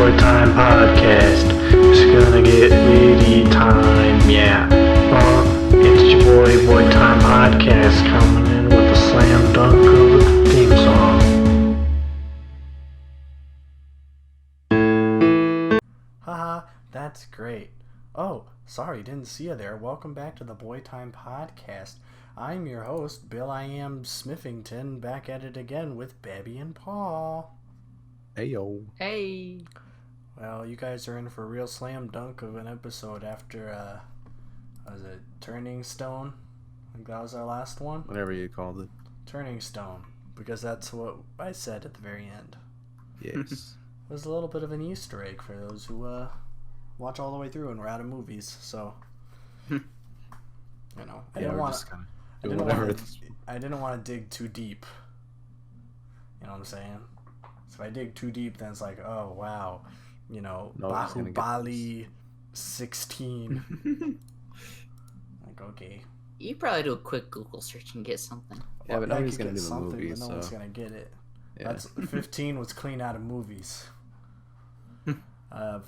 Boy Time Podcast. It's gonna get really time, yeah. It's your Boy Time Podcast coming in with the slam dunk of the theme song. Haha, that's great. Oh, sorry, didn't see you there. Welcome back to the Boy Time Podcast. I'm your host, Bill I Am Smithington, back at it again with Babby and Paul. Hey yo. Hey. Well, you guys are in for a real slam dunk of an episode after, was it Turning Stone? I think that was our last one? Whatever you called it. Turning Stone, because that's what I said at the very end. Yes. It was a little bit of an Easter egg for those who, watch all the way through and we're out of movies, so... you know, I didn't want to dig too deep. You know what I'm saying? So if I dig too deep, then it's like, oh wow, you know, Bahubali 16. Like, okay. You probably do a quick Google search and get something. Yeah, but nobody's gonna do the something, movie, but no so one's gonna get it. Yeah. That's 15 was clean out of movies.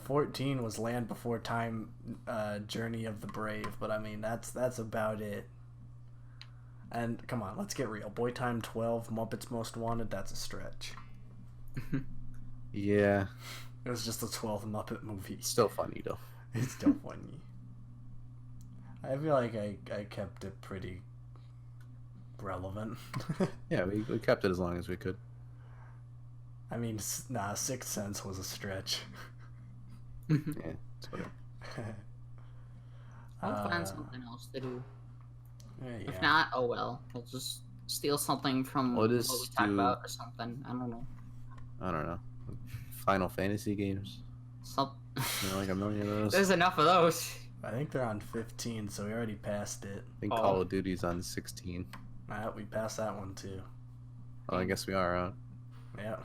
14 was Land Before Time, Journey of the Brave, but I mean that's about it. And come on, let's get real. Boy Time 12, Muppets Most Wanted, that's a stretch. Yeah. It was just the 12th Muppet movie. Still funny though. It's still funny. I feel like I kept it pretty relevant. Yeah, we kept it as long as we could. I mean, nah, Sixth Sense was a stretch. Yeah, it's whatever. I'll find something else to do. Yeah. If not, oh well. We'll just steal something from what we talked about or something. I don't know. Final Fantasy games. Like a million of those. There's enough of those. I think they're on 15, so we already passed it. I think Call of Duty's on 16. We passed that one too. Oh, I guess we are on. Yeah.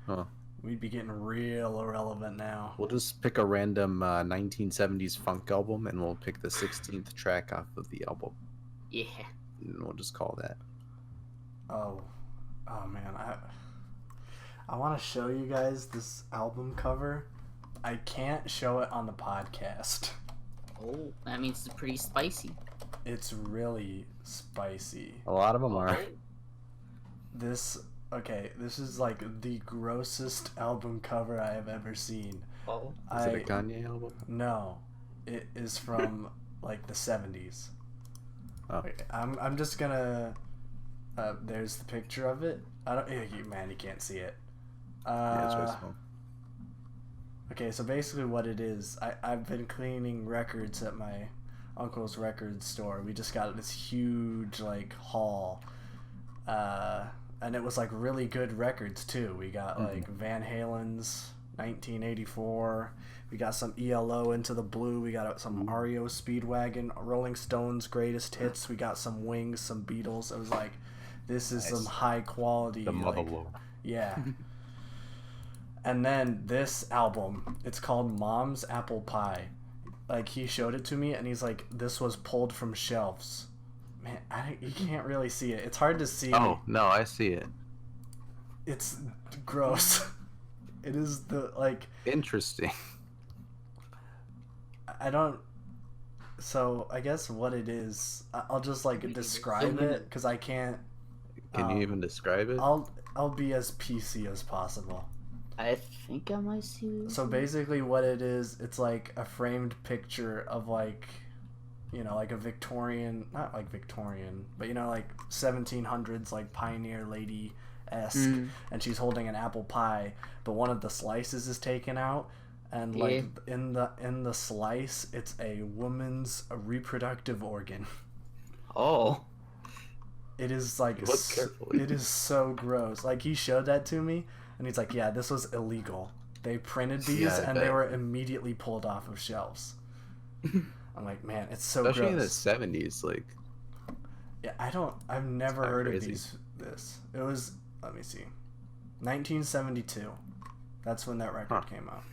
Huh. We'd be getting real irrelevant now. We'll just pick a random 1970s funk album, and we'll pick the 16th track off of the album. Yeah. And we'll just call that. Oh man, I want to show you guys this album cover. I can't show it on the podcast. Oh, that means it's pretty spicy. It's really spicy. A lot of them are. This is like the grossest album cover I have ever seen. Oh. Is it a Kanye album? No. It is from like the 70s. Oh. Wait, I'm just gonna there's the picture of it. You can't see it. Yeah, it's very small. Okay, so basically what it is, I've been cleaning records at my uncle's record store. We just got this huge like haul, and it was like really good records too. We got like Van Halen's 1984. We got some ELO Into the Blue. We got some REO Speedwagon, Rolling Stones Greatest Hits. We got some Wings, some Beatles. It was like, this is some high quality. The Motherlode. Yeah. And then this album, it's called Mom's Apple Pie. Like, he showed it to me, and he's like, this was pulled from shelves. Man, you can't really see it. It's hard to see. Oh, no, I see it. It's gross. It is Interesting. So, I guess what it is, I'll just, describe it, because I can't... Can you even describe it? I'll be as PC as possible. I think I might see it. So basically what it is, it's like a framed picture of like a Victorian, not like Victorian, but like 1700s like pioneer lady-esque, and she's holding an apple pie, but one of the slices is taken out, and like in the slice it's a woman's reproductive organ. Oh. It is like Look carefully. It is so gross. Like, he showed that to me, and he's like, yeah, this was illegal. They printed these, and they were immediately pulled off of shelves. I'm like, man, it's so Especially gross. in the 70s, like... Yeah, I've never heard of this. It was, let me see, 1972. That's when that record came out.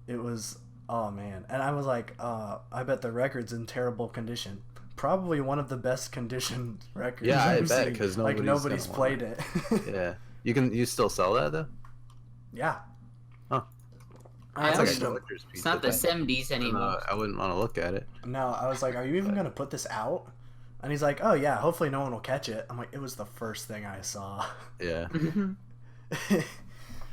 It was, oh man. And I was like, I bet the record's in terrible condition. Probably one of the best conditioned records. Yeah, I've I bet, seen. because nobody's played it. Yeah. You still sell that, though? Yeah. Huh. I It's like asked a him. collector's piece. It's not the 70s anymore. I wouldn't want to look at it. No, I was like, "Are you even gonna put this out?" And he's like, "Oh yeah, hopefully no one will catch it." I'm like, "It was the first thing I saw." Yeah.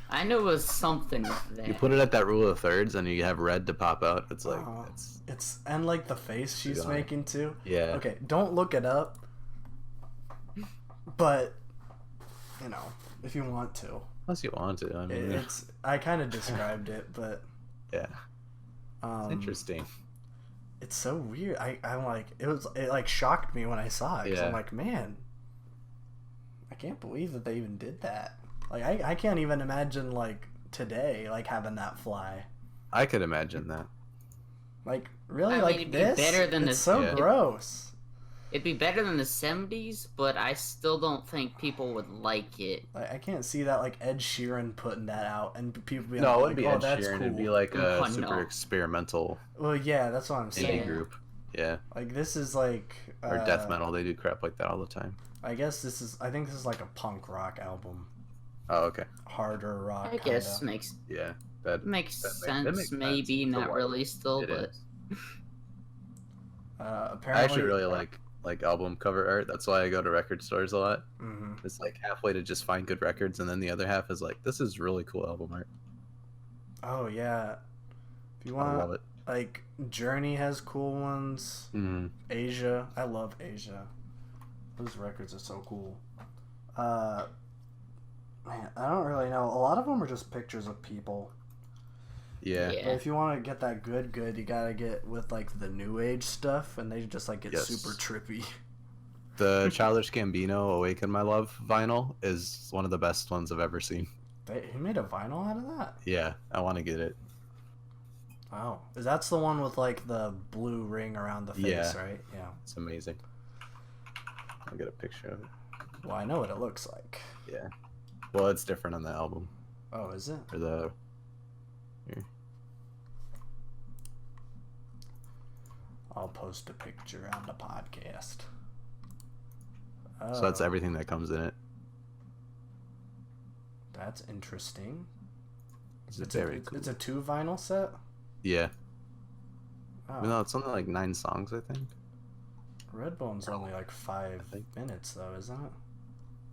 I knew it was something there. You put it at that rule of thirds, and you have red to pop out. It's like it's and like the face she's making too. Yeah. Okay, don't look it up, but you know, if you want to. Unless you want to. I mean, I kind of described it, but yeah. It's interesting. It's so weird. I'm like, it like shocked me when I saw it. 'Cause I'm like, man, I can't believe that they even did that. Like, I can't even imagine like today like having that fly. I could imagine that. Like, really, I mean, like it'd be this? better than it's so gross. It'd be better than the 70s, but I still don't think people would like it. Like, I can't see that like Ed Sheeran putting that out and people being No, it like, wouldn't be Ed that's Sheeran. cool. It'd be like a Oh, super no. experimental Well, yeah, that's what I'm saying. indie group. Yeah. Like, this is like Or death metal. They do crap like that all the time. I think this is like a punk rock album. Oh, okay. Harder rock. I guess kinda. makes Yeah. That makes that sense. makes Maybe sense. not So really still, it but is. Apparently, I actually really like album cover art. That's why I go to record stores a lot. Mhm. It's like halfway to just find good records, and then the other half is like, this is really cool album art. Oh yeah. If you I love want, it. like, Journey has cool ones. Mm. Asia, I love Asia. Those records are so cool. Man, I don't really know. A lot of them are just pictures of people. Yeah. Yeah. But if you want to get that good, you gotta get with like the new age stuff, and they just like get Yes. super trippy. The Childish Gambino "Awaken My Love" vinyl is one of the best ones I've ever seen. He made a vinyl out of that. Yeah, I want to get it. Oh, that's the one with like the blue ring around the face, Yeah. right? Yeah. It's amazing. I'll get a picture of it. Well, I know what it looks like. Yeah. Well, it's different on the album. Oh, is it? Or the... Here. I'll post a picture on the podcast. So that's Oh, everything that comes in it. That's interesting. It's very cool. It's a 2 vinyl set? Yeah. Oh. No, it's only like 9 songs, I think. Redbone's only like 5 think. minutes, though, isn't it?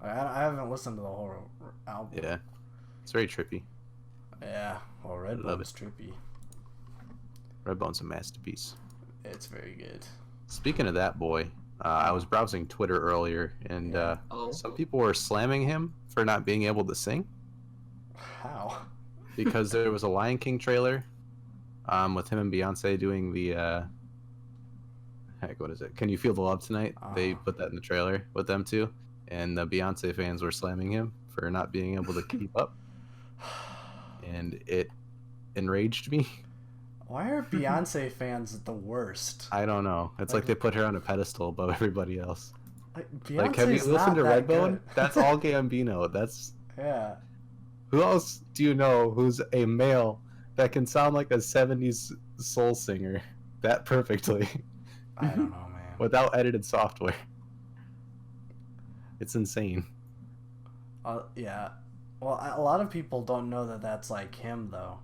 I haven't listened to the whole album. Yeah. It's very trippy. Yeah, well, love Redbone's trippy. Redbone's a masterpiece. It's very good. Speaking of that boy, I was browsing Twitter earlier, and some people were slamming him for not being able to sing How? because there was a Lion King trailer with him and Beyonce doing the heck, what is it? Can You Feel the Love Tonight? They put that in the trailer with them too, and the Beyonce fans were slamming him for not being able to keep up, and it enraged me. Why are Beyonce fans the worst? I don't know. It's like they put her on a pedestal above everybody else. Beyonce's Like, have you listened not to that Redbone? good. That's all Gambino. That's Yeah. who else do you know who's a male that can sound like a 70s soul singer that perfectly I don't know, man. without edited software? It's insane. Yeah. Well, a lot of people don't know that that's like him, though.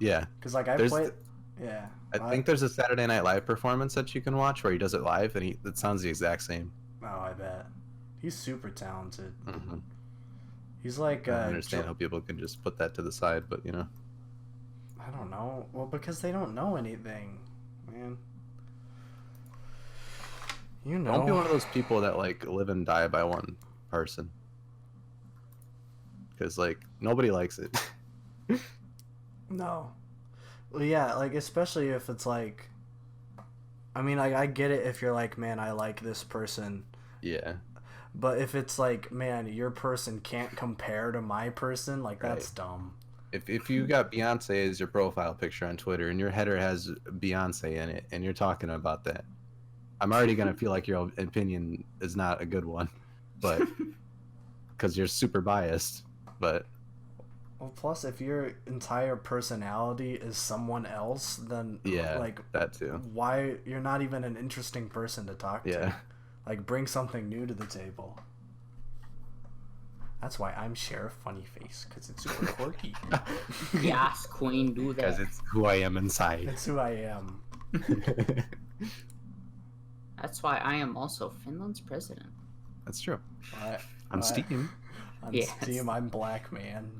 Yeah. Because like I There's played. Yeah. I think there's a Saturday Night Live performance that you can watch where he does it live, and it sounds the exact same. Oh, I bet. He's super talented. Mm-hmm. He's like. I understand how people can just put that to the side, but you know. I don't know. Well, because they don't know anything, man. You know. Don't be one of those people that like live and die by one person. Because like nobody likes it. No. Well, yeah, like especially if it's like. I mean, like I get it if you're like, man, I like this person. Yeah. But if it's like, man, your person can't compare to my person, like that's Right. dumb. If you got Beyonce as your profile picture on Twitter and your header has Beyonce in it and you're talking about that, I'm already gonna feel like your opinion is not a good one, but because you're super biased. But Well, plus if your entire personality is someone else, then yeah, like that too. why you're not even an interesting person to talk Yeah. to. Like bring something new to the table. That's why I'm Sheriff Funnyface, because it's super quirky. Yes, Queen, do that. Because it's who I am inside. It's who I am. That's why I am also Finland's president. That's true. What? On Steam. On Yes. Steam, I'm Black Man.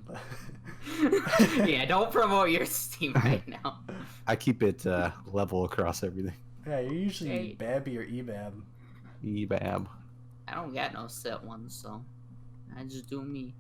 Yeah, don't promote your Steam right now. I keep it level across everything. Yeah, you're usually Hey. Babby or Ebab. Ebab. I don't got no set ones, so I just do me.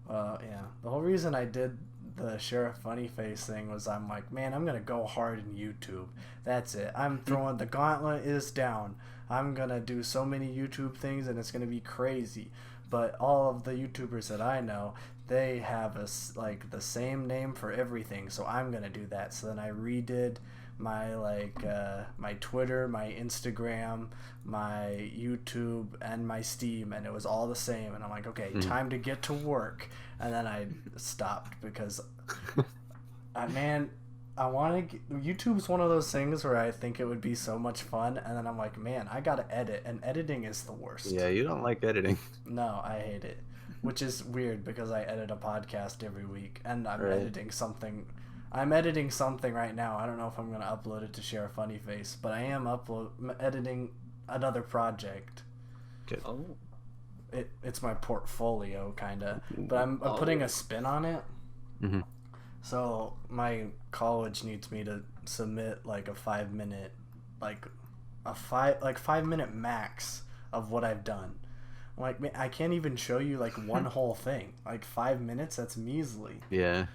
Yeah. The whole reason I did the Sheriff Funnyface thing was I'm like, man, I'm gonna go hard in YouTube. That's it. I'm throwing the gauntlet is down. I'm gonna do so many YouTube things and it's gonna be crazy. But all of the YouTubers that I know, they have like the same name for everything. So I'm gonna do that. So then I redid my my Twitter, my Instagram, my YouTube, and my Steam, and it was all the same. And I'm like, okay, time to get to work. And then I stopped because, I want to. YouTube's one of those things where I think it would be so much fun, and then I'm like, man, I gotta edit, and editing is the worst. Yeah, you don't like editing. No, I hate it, which is weird because I edit a podcast every week, and I'm Right. editing something. I'm editing something right now. I don't know if I'm gonna upload it to Share Funnyface, but I am editing another project. Good. Oh. It's my portfolio kinda, but I'm putting a spin on it. Mm-hmm. So my college needs me to submit like a 5-minute, like 5-minute max of what I've done. I'm like, man, I can't even show you like one whole thing. Like 5 minutes, that's measly. Yeah.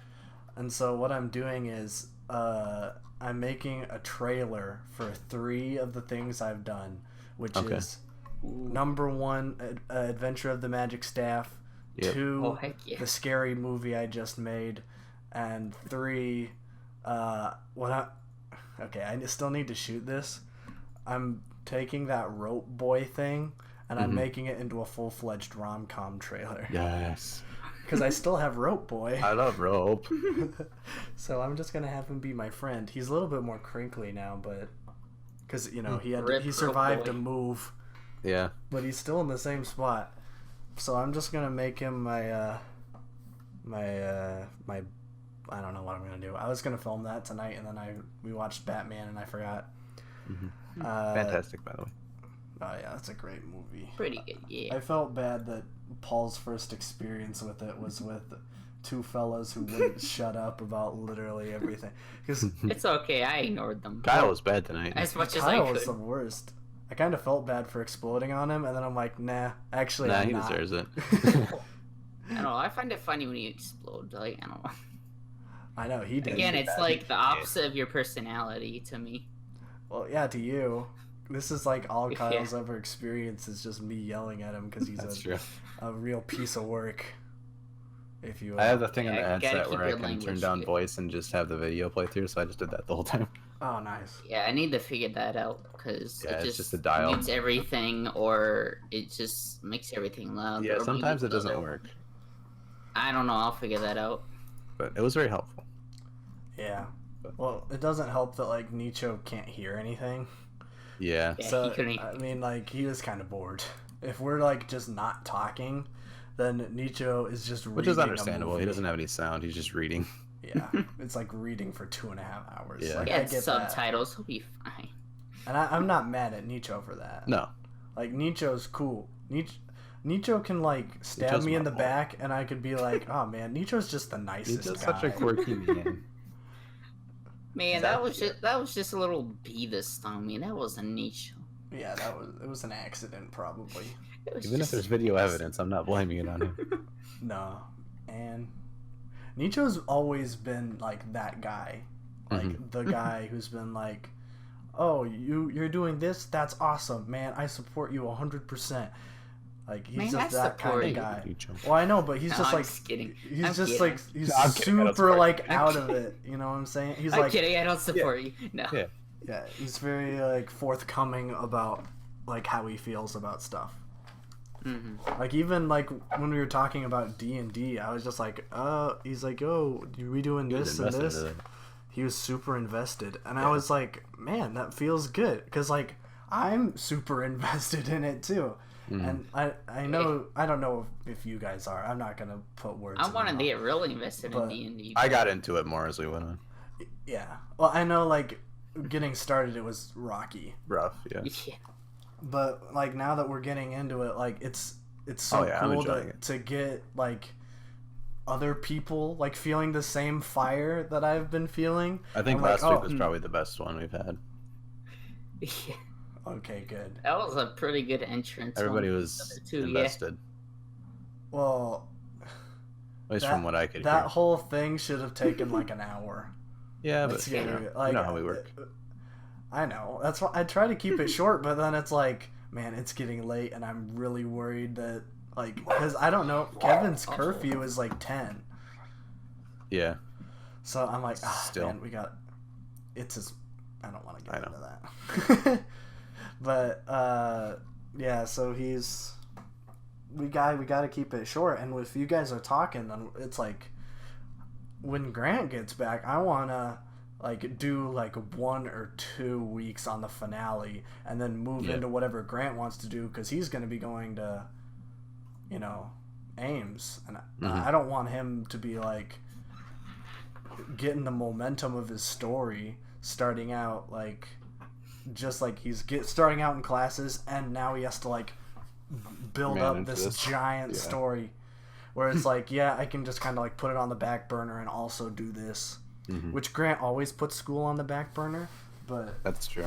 And so what I'm doing is I'm making a trailer for 3 of the things I've done, which is number 1, Adventure of the Magic Staff, Yep. 2, Oh, heck yeah. the scary movie I just made, and 3, I still need to shoot this. I'm taking that Rope Boy thing and I'm making it into a full-fledged rom-com trailer. Yes. Because I still have Rope Boy. I love rope. So I'm just gonna have him be my friend. He's a little bit more crinkly now, but because Rip he survived Rope a Boy. move, Yeah. but he's still in the same spot. So I'm just gonna make him my I don't know what I'm gonna do. I was gonna film that tonight, and then we watched Batman, and I forgot. Fantastic, by the way. Oh yeah, that's a great movie. Pretty good, yeah. I felt bad that Paul's first experience with it was with 2 fellas who wouldn't shut up about literally everything. Because It's okay, I ignored them. Kyle was bad tonight. As much as I Kyle was could. the worst. I kind of felt bad for exploding on him, and then I'm like, nah, actually, Nah, I'm he not. deserves it. I don't know, I find it funny when you explode. Like, I don't know. I know, he did. Again, it's like the opposite of your personality to me. Well, yeah, to you. This is like all Kyle's ever experienced is just me yelling at him because he's That's true. a real piece of work. If you I have the thing on the Yeah, you gotta headset keep where I your can turn language down good. voice and just have the video play through, so I just did that the whole time. Oh, nice. Yeah, I need to figure that out because Yeah, it it's just just a dial. mutes everything, or it just makes everything loud. Yeah, or sometimes it maybe doesn't work, I don't know. I'll figure that out. but it was very helpful. Yeah. Well, it doesn't help that like Nicho can't hear anything. Yeah. Yeah, So he couldn't. I mean, like he was kind of bored. If we're like just not talking, then Nicho is just reading. Which is a understandable. He movie. doesn't have any sound. He's just reading. Yeah, it's like reading for 2.5 hours. Yeah. Like, He I had get that. subtitles. He'll be fine. And I'm not mad at Nicho for that. No. Like Nicho's cool. Nicho can like stab Nicho's me in my the boy. back, and I could be like, "Oh man, Nicho's just the nicest He's just guy." such a quirky man. Man, Exactly. that was just a little bee that stung me. That was a niche. Yeah, it was an accident probably. It was Even if just- there's video evidence, I'm not blaming it on him. No, and Nicho's always been like that guy, like the guy who's been like, "Oh, you're doing this? That's awesome, man! I support you 100%." Like he's Man, just I that kind support of you. guy. You jump. Well, I know, but he's No, just I'm like just kidding. he's I'm just kidding. like he's No, I'm kidding. I don't super support like you. out of it. You know what I'm saying? He's I'm like kidding. I don't support you. No. Yeah. yeah, he's very like forthcoming about like how he feels about stuff. Mm-hmm. Like even like when we were talking about D&D, I was just like, he's like, "Oh, you redoing He was this and invested this?" into it. He was super invested, and I was like, "Man, that feels good," because like I'm super invested in it too. And I know I don't know if you guys are. I'm not gonna put words. I wanted to get really invested in D&D. I got into it more as we went on. Yeah. Well, I know like getting started, it was rocky, rough. Yeah. But like now that we're getting into it, like it's so cool to get like other people like feeling the same fire that I've been feeling. I think last week was probably the best one we've had. Yeah. Okay, good. That was a pretty good entrance. Everybody was invested. Well, at least from what I could hear. That whole thing should have taken like an hour. Yeah, but like, you know how we work. I know. That's why I try to keep it short, but then it's like, man, it's getting late, and I'm really worried that, like, because I don't know, Kevin's curfew is like 10. Yeah. So I'm like, man, I don't want to get into that. But yeah, so we got to keep it short, and if you guys are talking, then it's like when Grant gets back, I want to like do like 1 or 2 weeks on the finale and then move into whatever Grant wants to do, because he's going to be going to, you know, Ames, and I don't want him to be like getting the momentum of his story starting out like just like he's starting out in classes, and now he has to like build up this giant story where it's like, yeah, I can just kind of like put it on the back burner and also do this, which Grant always puts school on the back burner, but that's true.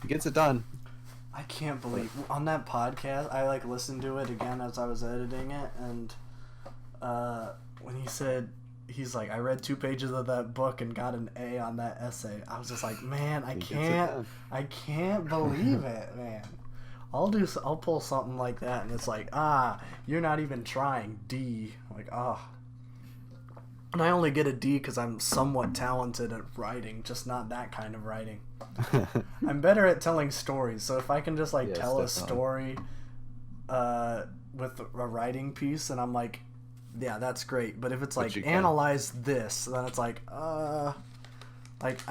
He gets it done. I can't believe on that podcast I like listened to it again as I was editing it, and when he said he's like, I read 2 pages of that book and got an A on that essay, I was just like, man, I can't believe it, man. I'll pull something like that, and it's like, you're not even trying. D. I'm like, and I only get a D because I'm somewhat talented at writing, just not that kind of writing. I'm better at telling stories, so if I can just like tell a story with a writing piece, and I'm like, yeah, that's great. But if it's like analyze this, then it's like I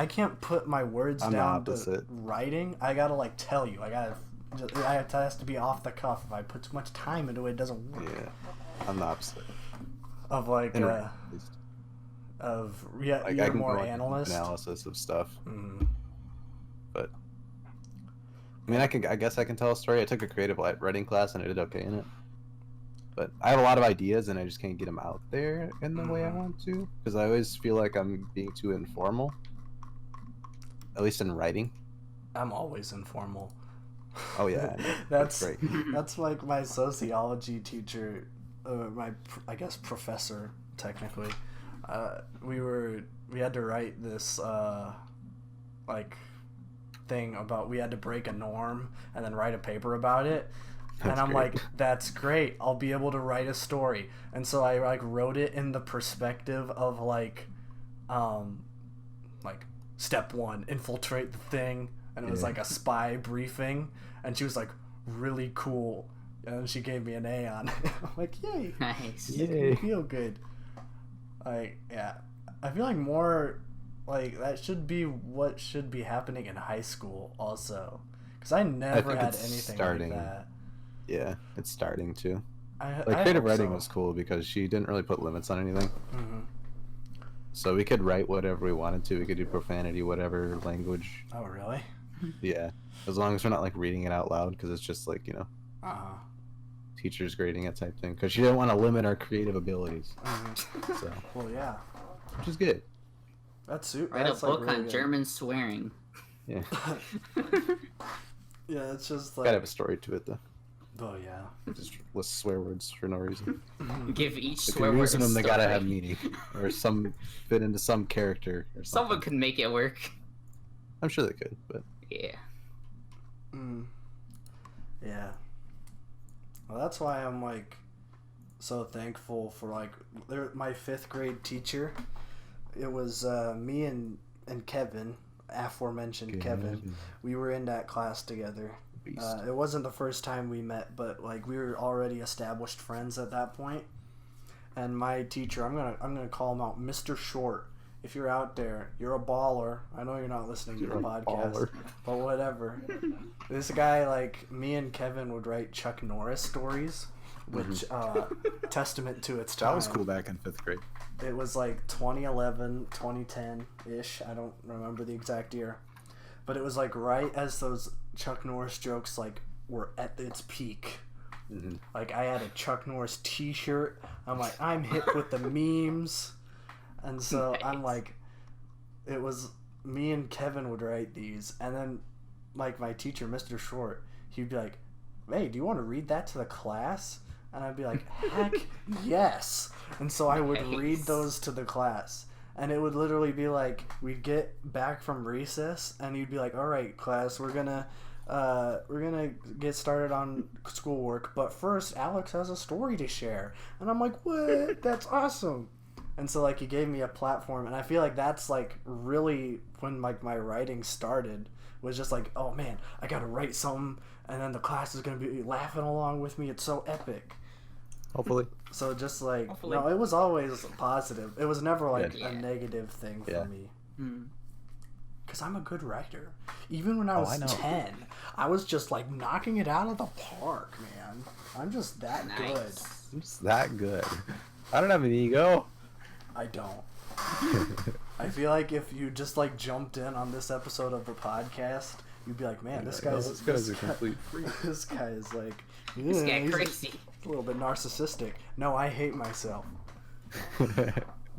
can't put my words down to writing. I gotta like tell you. It has to be off the cuff. If I put too much time into it, it doesn't work. Yeah, I'm the opposite. Of like you're more analyst. Analysis of stuff. But I mean, I guess I can tell a story. I took a creative writing class and I did okay in it. But I have a lot of ideas and I just can't get them out there in the way I want to, because I always feel like I'm being too informal. At least in writing. I'm always informal. Oh yeah, that's great. That's like my sociology teacher, I guess professor technically. We had to write this like thing about, we had to break a norm and then write a paper about it. And I'm like, that's great. I'll be able to write a story. And so I like wrote it in the perspective of like step 1, infiltrate the thing. And it was like a spy briefing. And she was like, really cool. And she gave me an A on it. I'm like, yay. Nice. It made me feel good. Like, yeah. I feel like more like that should be what should be happening in high school also. Because I never had anything like that. Yeah, it's starting to. Creative writing was cool because she didn't really put limits on anything. So we could write whatever we wanted to. We could do profanity, whatever language. Oh, really? Yeah, as long as we're not like reading it out loud, because it's just like, you know, teachers grading it type thing. Because she didn't want to limit our creative abilities. So. Well, yeah. Which is good. That's super. Write a book on German swearing. Yeah. Yeah, it's just like. Gotta have a story to it though. Oh yeah. Just list swear words for no reason. Give each if swear word. Using them, they gotta have meaning, or some fit into some character. Or someone could make it work. I'm sure they could, but yeah. Yeah. Well, that's why I'm like so thankful for like my 5th grade teacher. It was me and Kevin, aforementioned Kevin. We were in that class together. It wasn't the first time we met, but like we were already established friends at that point. And my teacher, I'm gonna call him out, Mr. Short. if you're out there, you're a baller. I know you're not listening to the podcast, but whatever. This guy, like, me and Kevin would write Chuck Norris stories, which, testament to its time. That was cool back in 5th grade. It was like 2011, 2010-ish. I don't remember the exact year. But it was like right as those Chuck Norris jokes like were at its peak. Mm-hmm. Like I had a Chuck Norris t-shirt. I'm like, I'm hip with the memes. And so nice. I'm like, it was me and Kevin would write these. And then like my teacher, Mr. Short, he'd be like, hey, do you want to read that to the class? And I'd be like, heck yes. And so I would read those to the class. And it would literally be like, we'd get back from recess, and you'd be like, all right, class, we're gonna get started on schoolwork, but first, Alex has a story to share. And I'm like, what? That's awesome. And so, like, he gave me a platform, and I feel like that's, like, really when, like, my writing started, was just like, oh, man, I gotta write something, and then the class is gonna be laughing along with me. It's so epic. Hopefully. So just like, no, it was always positive. It was never like a negative thing for me. Because I'm a good writer. Even when I was 10, I was just like knocking it out of the park, man. I'm just that good. I'm just that good. I don't have an ego. I don't. I feel like if you just like jumped in on this episode of the podcast, you'd be like, man, this guy's a complete freak. This guy is like, this guy crazy. A little bit narcissistic. No, I hate myself.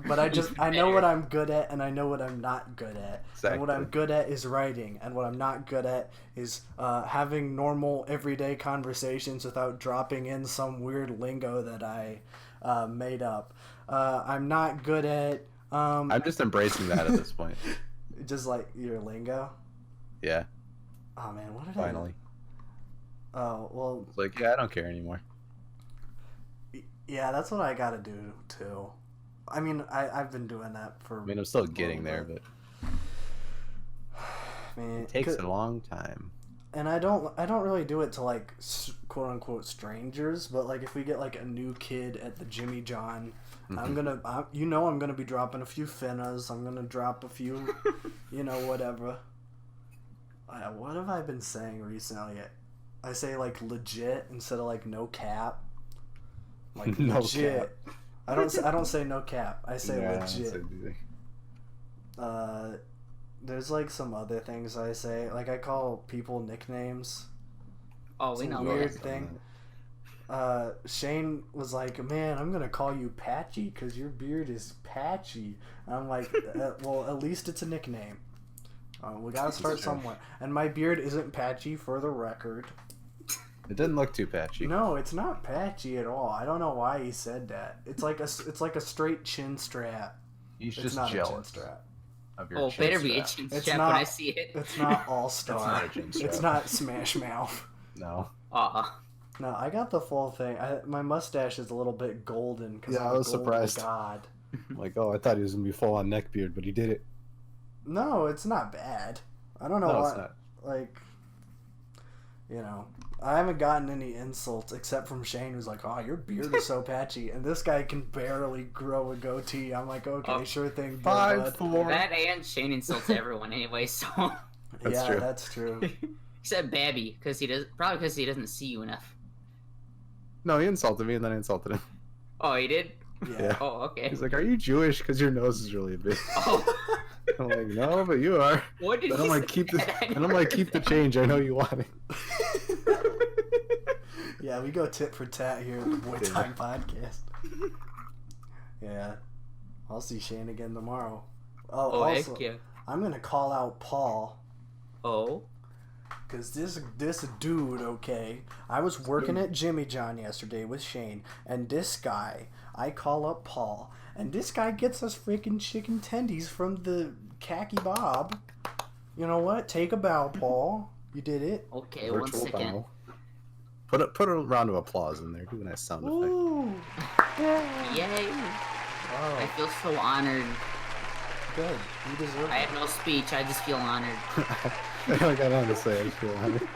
But I know what I'm good at, and I know what I'm not good at. Exactly. And what I'm good at is writing, and what I'm not good at is having normal, everyday conversations without dropping in some weird lingo that I made up. I'm not good at... I'm just embracing that at this point. Just like your lingo? Yeah. Oh, man, what did Finally. Oh, well... It's like, yeah, I don't care anymore. Yeah, that's what I gotta do, too. I mean, I've been doing that for... I mean, I'm still getting there, but... Man, it takes a long time. And I don't really do it to, like, quote-unquote strangers, but, like, if we get, like, a new kid at the Jimmy John, I'm gonna be dropping a few finnas, I'm gonna drop a few, whatever. What have I been saying recently? I say, like, legit instead of, like, no cap. Like, no legit. Cap. I don't say no cap. I say legit. There's like some other things I say. Like I call people nicknames. Oh, we know weird thing. Shane was like, "Man, I'm gonna call you Patchy because your beard is patchy." And I'm like, "Well, at least it's a nickname. We gotta start somewhere." And my beard isn't patchy, for the record. It didn't look too patchy. No, it's not patchy at all. I don't know why he said that. It's like a straight chin strap. He's just jealous of your chin strap. Better be a chin strap when I see it. It's not All-Star. It's not a chin strap. It's not Smash Mouth. No. No, I got the full thing. My mustache is a little bit golden. I was surprised. God. Like, I thought he was going to be full on neck beard, but he did it. No, it's not bad. I don't know why. It's not. Like, I haven't gotten any insults except from Shane, who's like, "Oh, your beard is so patchy," and this guy can barely grow a goatee. I'm like, "Okay, sure thing, 5'4". That and Shane insults everyone anyway, so. That's true. Except Babby, because he doesn't see you enough. No, he insulted me, and then I insulted him. Oh, he did? Yeah. Oh, okay. He's like, "Are you Jewish? Because your nose is really big." Oh. I'm like, "No, but you are." What did you say? Keep the change. I know you want it. Yeah, we go tit for tat here at the Boy Time Podcast. Yeah. I'll see Shane again tomorrow. Oh, also, heck yeah. I'm going to call out Paul. Oh? Because this dude, okay, I was working at Jimmy John yesterday with Shane, and this guy, I call up Paul, and this guy gets us freaking chicken tendies from the Khaki Bob. You know what? Take a bow, Paul. You did it. Okay, Virtual 1 second. bow. Put a round of applause in there. Do a nice sound effect. Ooh. Yay. Wow. I feel so honored. Good. You deserve it. I have no speech. I just feel honored. I got nothing to say. I just feel honored.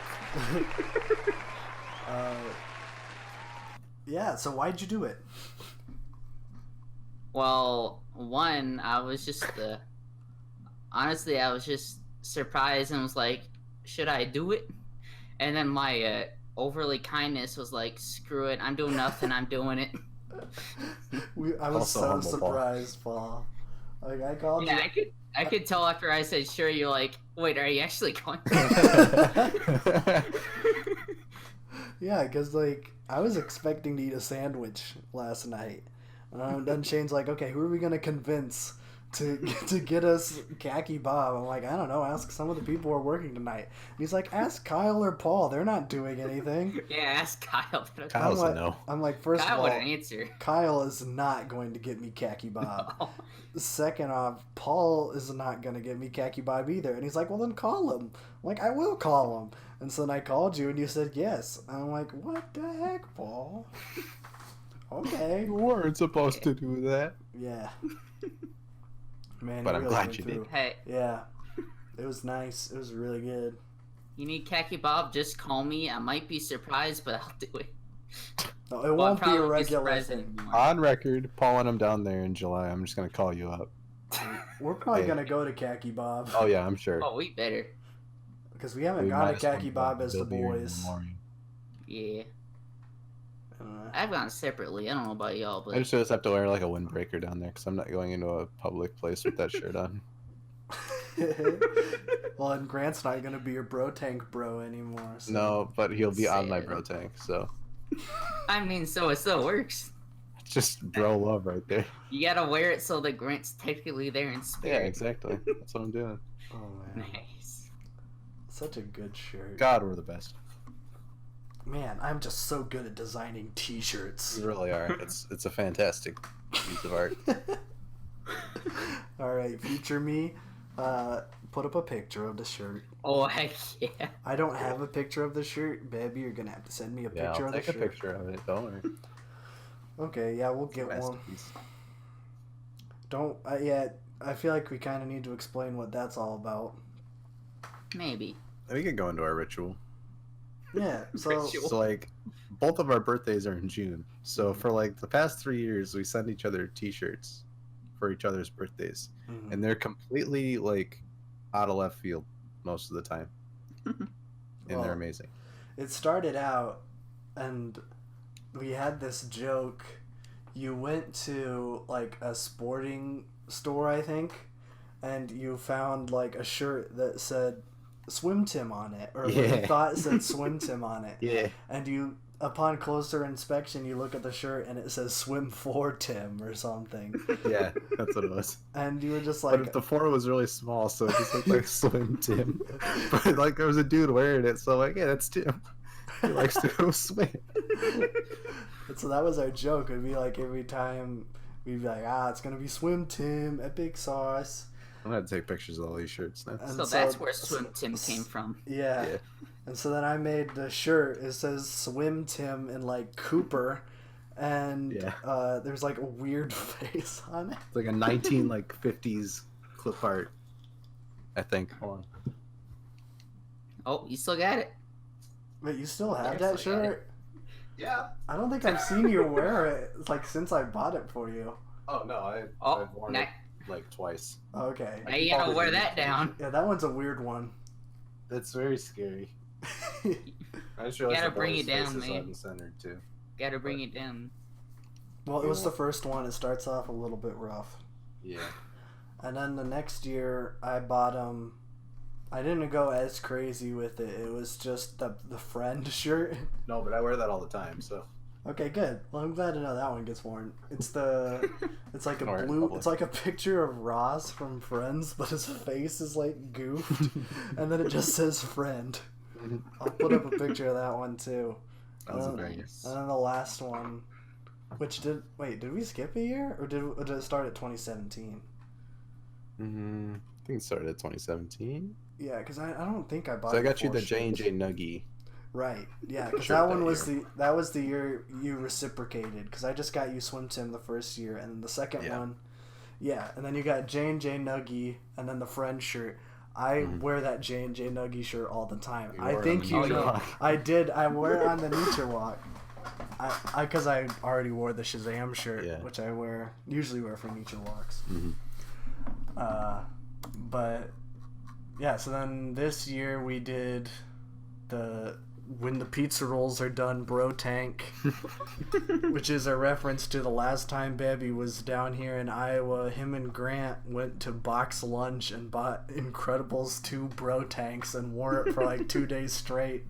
Yeah, so why'd you do it? Well, one, honestly, I was just surprised and was like, should I do it? And then my overly kindness was like, screw it, I'm doing nothing, I'm doing it. I was Also so humble, Paul. surprised, Paul. Like, I called Yeah, you. I could tell after I said sure. You're like, wait, are you actually going? Yeah, because, like, I was expecting to eat a sandwich last night. Then Shane's like, okay, who are we going to convince to get us khaki Bob? I'm like, I don't know, ask some of the people who are working tonight. And he's like, ask Kyle or Paul. They're not doing anything. Yeah, ask Kyle. Kyle's a no. I'm like, first Kyle of all, wouldn't answer. Kyle is not going to get me khaki Bob. No. Second off, Paul is not going to get me khaki Bob either. And he's like, well, then call him. I'm like, I will call him. And so then I called you and you said yes. And I'm like, what the heck, Paul? Okay. You weren't supposed to do that. Yeah. Man, But you I'm really glad went you through. did. Hey, Yeah. It was nice. It was really good. you need khaki Bob? Just call me. I might be surprised, but I'll do it. No, it Well, won't be a probably regular surprised thing. anymore. On record, Paul and I'm down there in July. I'm just gonna call you up. We're probably Hey. going to go to khaki Bob. Oh yeah, I'm sure. Oh, we better. Because we haven't We gone might to as well khaki go Bob to as the Bill Deere in boys. morning. Yeah. Uh, I've gone separately. I don't know about y'all, I but just have to wear like a windbreaker down there because I'm not going into a public place with that shirt on. well, and Grant's not going to be your bro tank bro anymore. So. No, but he'll be on my Sad. bro tank, so I mean, so it still works. it's just bro love right there. You gotta wear it so the Grant's technically there in Yeah, spirit. exactly. That's what I'm doing. Oh, man. Nice. Such a good shirt. God, we're the best. Man, I'm just so good at designing t-shirts. We really are. It's a fantastic piece of art. All right, future me, put up a picture of the shirt. Oh heck yeah. I don't have a picture of the shirt, baby. You're gonna have to send me a Yeah, picture I'll of the take a shirt. picture of it. Don't worry. Okay, yeah, we'll get one. Masterpiece. Don't. Yeah, I feel like we kind of need to explain what that's all about. Maybe. We can go into our ritual. Yeah. So. Ritual. So like, both of our birthdays are in June. So for like the past 3 years, we send each other T-shirts for each other's birthdays, Mhm. and they're completely like out of left field most of the time, and Well, they're amazing. It started out, and we had this joke. You went to like a sporting store, I think, and you found like a shirt that said Swim Tim on it, or what you Yeah. thought said Swim Tim on it. Yeah. And you, upon closer inspection, you look at the shirt and it says Swim for Tim or something. Yeah, that's what it was. And you were just But like, the font was really small, so it just looked like Slim Tim. But like there was a dude wearing it, so like, yeah, that's Tim. He likes to go swim. And so that was our joke. It'd be like every time we'd be like, it's gonna be Swim Tim, epic sauce. I'm gonna take pictures of all these shirts now. And So that's where Swim Tim came from. Yeah. Yeah. And so then I made the shirt. It says Swim Tim in like Cooper, and Yeah. there's like a weird face on it. It's like a 50s clip art, I think. Hold on. Oh, you still got it? But you still have Yeah, I that forgot shirt? Yeah. I don't think I've seen you wear it like since I bought it for you. Oh no, Oh, I've worn now, it like twice. Okay. now you gotta wear that down. Yeah, that one's a weird one. That's very scary. I just Gotta realized the bring boys' it down, faces man. are centered too. Gotta bring it down. Well, it was the first one. It starts off a little bit rough. Yeah. And then the next year, I bought I didn't go as crazy with it. It was just the friend shirt. No, but I wear that all the time, so. Okay, good. Well, I'm glad to know that one gets worn. It's like a Or in blue. public. It's like a picture of Ross from Friends, but his face is like goofed, and then it just says "friend." I'll put up a picture of that one too. That was Um, very Nice. And then the last one, did we skip a year or did it start at 2017? I think it started at 2017. Yeah, because I don't think I bought. So I it got you before the J&J shit. Nuggie. Right. Yeah, because Shirt that one that was the year you reciprocated. Because I just got you Swim Tim the first year, and then the second Yeah. one, yeah, and then you got J&J Nuggie, and then the friend shirt. I wear that J&J Nuggie shirt all the time. You I wore it think on you the know. Nature Walk. I did. I wear it on the nature walk. Because I already wore the Shazam shirt, Yeah. which I usually wear for Nature Walks. Mm-hmm. But yeah, so then this year we did when the pizza rolls are done, bro tank, which is a reference to the last time Babby was down here in Iowa. Him and Grant went to Box Lunch and bought Incredibles 2 bro tanks and wore it for like 2 days straight.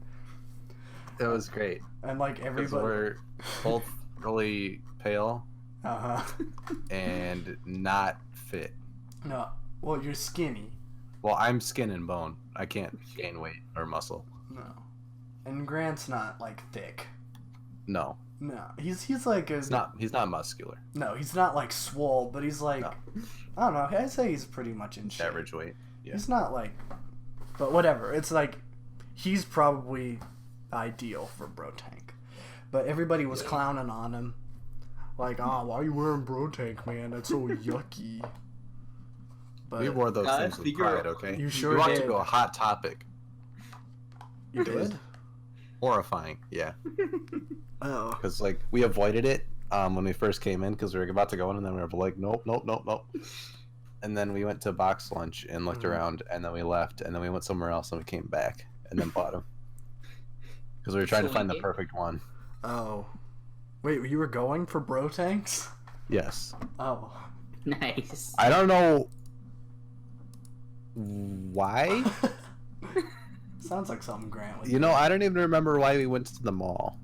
It was great. And like Because everybody, we're both really pale and not fit. No, well, you're skinny. Well, I'm skin and bone. I can't gain weight or muscle. No, and Grant's not like thick. No. No, he's like a. He's not muscular. No, he's not like swole, but he's like, No. I don't know. I'd say he's pretty much in shape. Average weight. Yeah. He's not like, but whatever. It's like, he's probably ideal for bro tank. But everybody was clowning on him, like, "Oh, why are you wearing bro tank, man? That's so yucky." But We wore those things with pride, okay? You sure we walked did. into a hot topic. You It was did? horrifying, yeah. Oh. Because, like, we avoided it when we first came in because we were about to go in, and then we were like, nope. And then we went to Box Lunch and looked around, and then we left, and then we went somewhere else, and we came back, and then bought them. Because we were trying to find the perfect one. Oh. Wait, you were going for bro tanks? Yes. Oh. Nice. I don't know why. Sounds like something Grant would You know, I don't even remember why we went to the mall.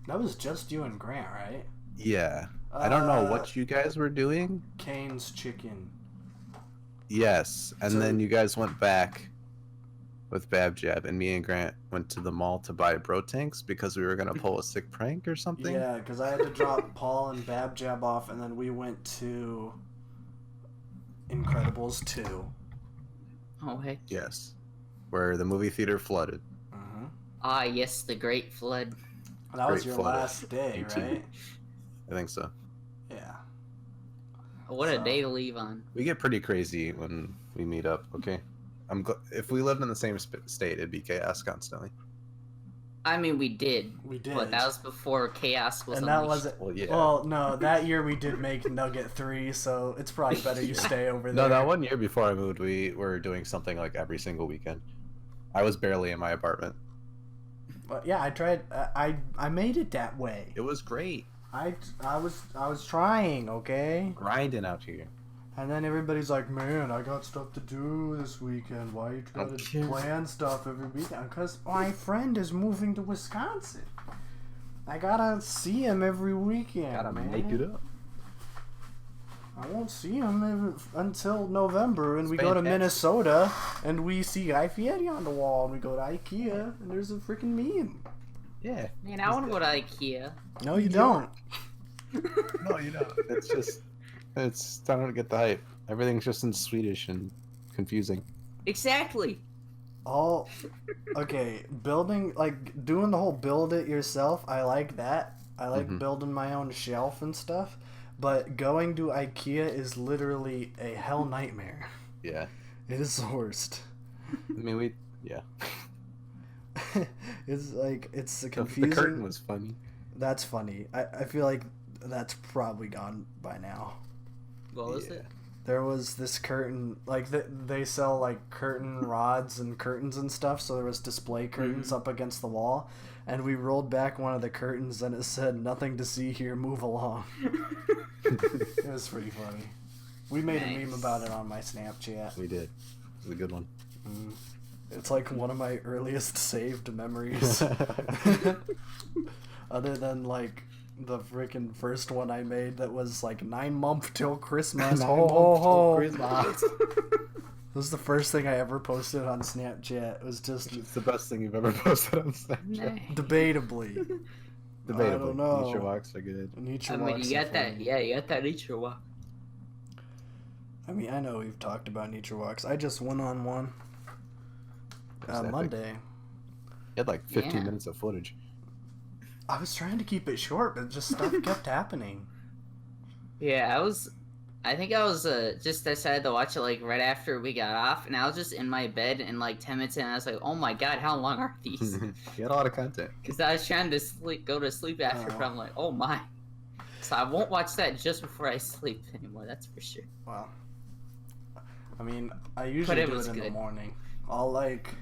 That was just you and Grant, right? Yeah. I don't know what you guys were doing. Kane's Chicken. Yes. And So- then you guys went back with Bab Jab, and me and Grant went to the mall to buy bro tanks because we were going to pull a sick prank or something. Yeah, because I had to drop Paul and Bab Jab off, and then we went to Incredibles 2. Oh, heck. Yes. Where the movie theater flooded. Mm-hmm. Ah, yes, the Great Flood. That was Great your Flood. last day, 18. right? I think so. Yeah. What So- a day to leave on. We get pretty crazy when we meet up, okay? If we lived in the same state, it'd be chaos constantly. I mean, we did. We did. But that was before chaos was and that unleashed. wasn't. Well, yeah. Well, no, that year we did make Nugget 3, so it's probably better you stay over there. No, that 1 year before I moved, we were doing something like every single weekend. I was barely in my apartment. But yeah, I tried. I made it that way. It was great. I was trying, okay? Grinding out here. And then everybody's like, "Man, I got stuff to do this weekend. Why you gotta Okay. plan stuff every weekend?" Because my friend is moving to Wisconsin. I gotta see him every weekend. Gotta man. make it up. I won't see him until November, and It's we go to fantastic. Minnesota, and we see Guy Fieri on the wall, and we go to IKEA, and there's a freaking meme. Yeah. Man, I want to go to IKEA. No, you don't. No, you don't. It's I don't get the hype. Everything's just in Swedish and confusing. Exactly. Okay, building, like, doing the whole build it yourself, I like that. I like Mhm. building my own shelf and stuff, but going to IKEA is literally a hell nightmare. Yeah. It is the worst. I mean, yeah. It's like, it's The confusing. curtain was funny. That's funny. I feel like that's probably gone by now. What was Yeah. it? There was this curtain, like they sell like curtain rods and curtains and stuff, so there was display curtains up against the wall, and we rolled back one of the curtains and it said, "Nothing to see here, move along." It was pretty funny. We made a meme Nice. about it on my Snapchat. We did. It was a good one. It's like one of my earliest saved memories. Other than like the freaking first one I made that was like 9 months till Christmas. Ho ho ho! Christmas. This was the first thing I ever posted on Snapchat. It was just It's the best thing you've ever posted on Snapchat. Nice. debatably. Debatable. I don't know. Nature walks are good. Nature I mean, walks you are got that. funny. Yeah, you got that nature walk. I mean, I know we've talked about nature walks. I just went on one Was epic. Monday. You had like 15 Yeah. minutes of footage. I was trying to keep it short, but just stuff kept happening. Yeah, I think I was just decided to watch it like right after we got off, and I was just in my bed and like 10 minutes in, and I was like, "Oh my god, how long are these?" You had a lot of content. Because I was trying to go to sleep after, but I'm like, "Oh my!" So I won't watch that just before I sleep anymore. That's for sure. Well, I mean, I usually do it in the morning. I'll like.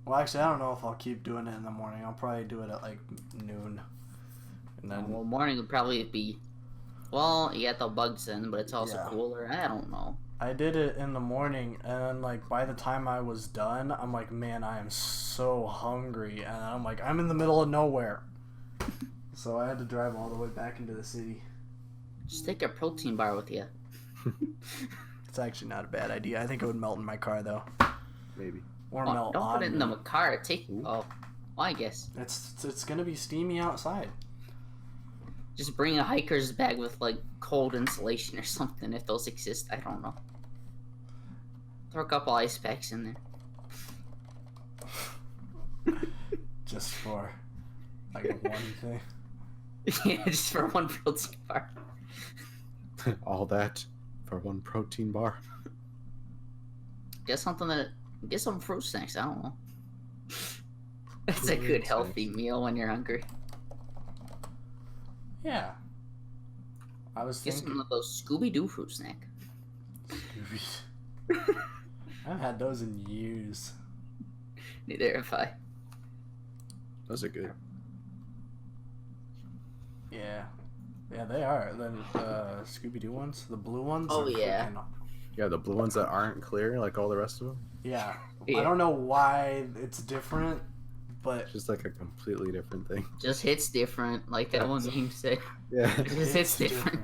Well, actually, I don't know if I'll keep doing it in the morning. I'll probably do it at like noon, and then. Well, morning would probably be. Well, you got the bugs in, but it's also cooler. I don't know. I did it in the morning, and like by the time I was done, I'm like, man, I am so hungry, and I'm like, I'm in the middle of nowhere. So I had to drive all the way back into the city. Just take a protein bar with you. It's actually not a bad idea. I think it would melt in my car though. Maybe. Or melt don't on put it in me. the car. Well, I guess. It's gonna be steamy outside. Just bring a hiker's bag with like cold insulation or something if those exist. I don't know. Throw a couple ice packs in there. Just for like one thing. Yeah, just for one protein bar. All that for one protein bar. Get some fruit snacks. I don't know. That's a good healthy meal when you're hungry. Yeah. I was Get thinking. some of those Scooby-Doo fruit snack. I haven't had those in years. Neither have I. Those are good. Yeah. Yeah, they are. The Scooby-Doo ones, the blue ones. Oh, yeah. Yeah, the blue ones that aren't clear like all the rest of them. Yeah. Yeah. I don't know why it's different, but It's just like a completely different thing. Just hits different, like that one name said. Yeah. It just hits different.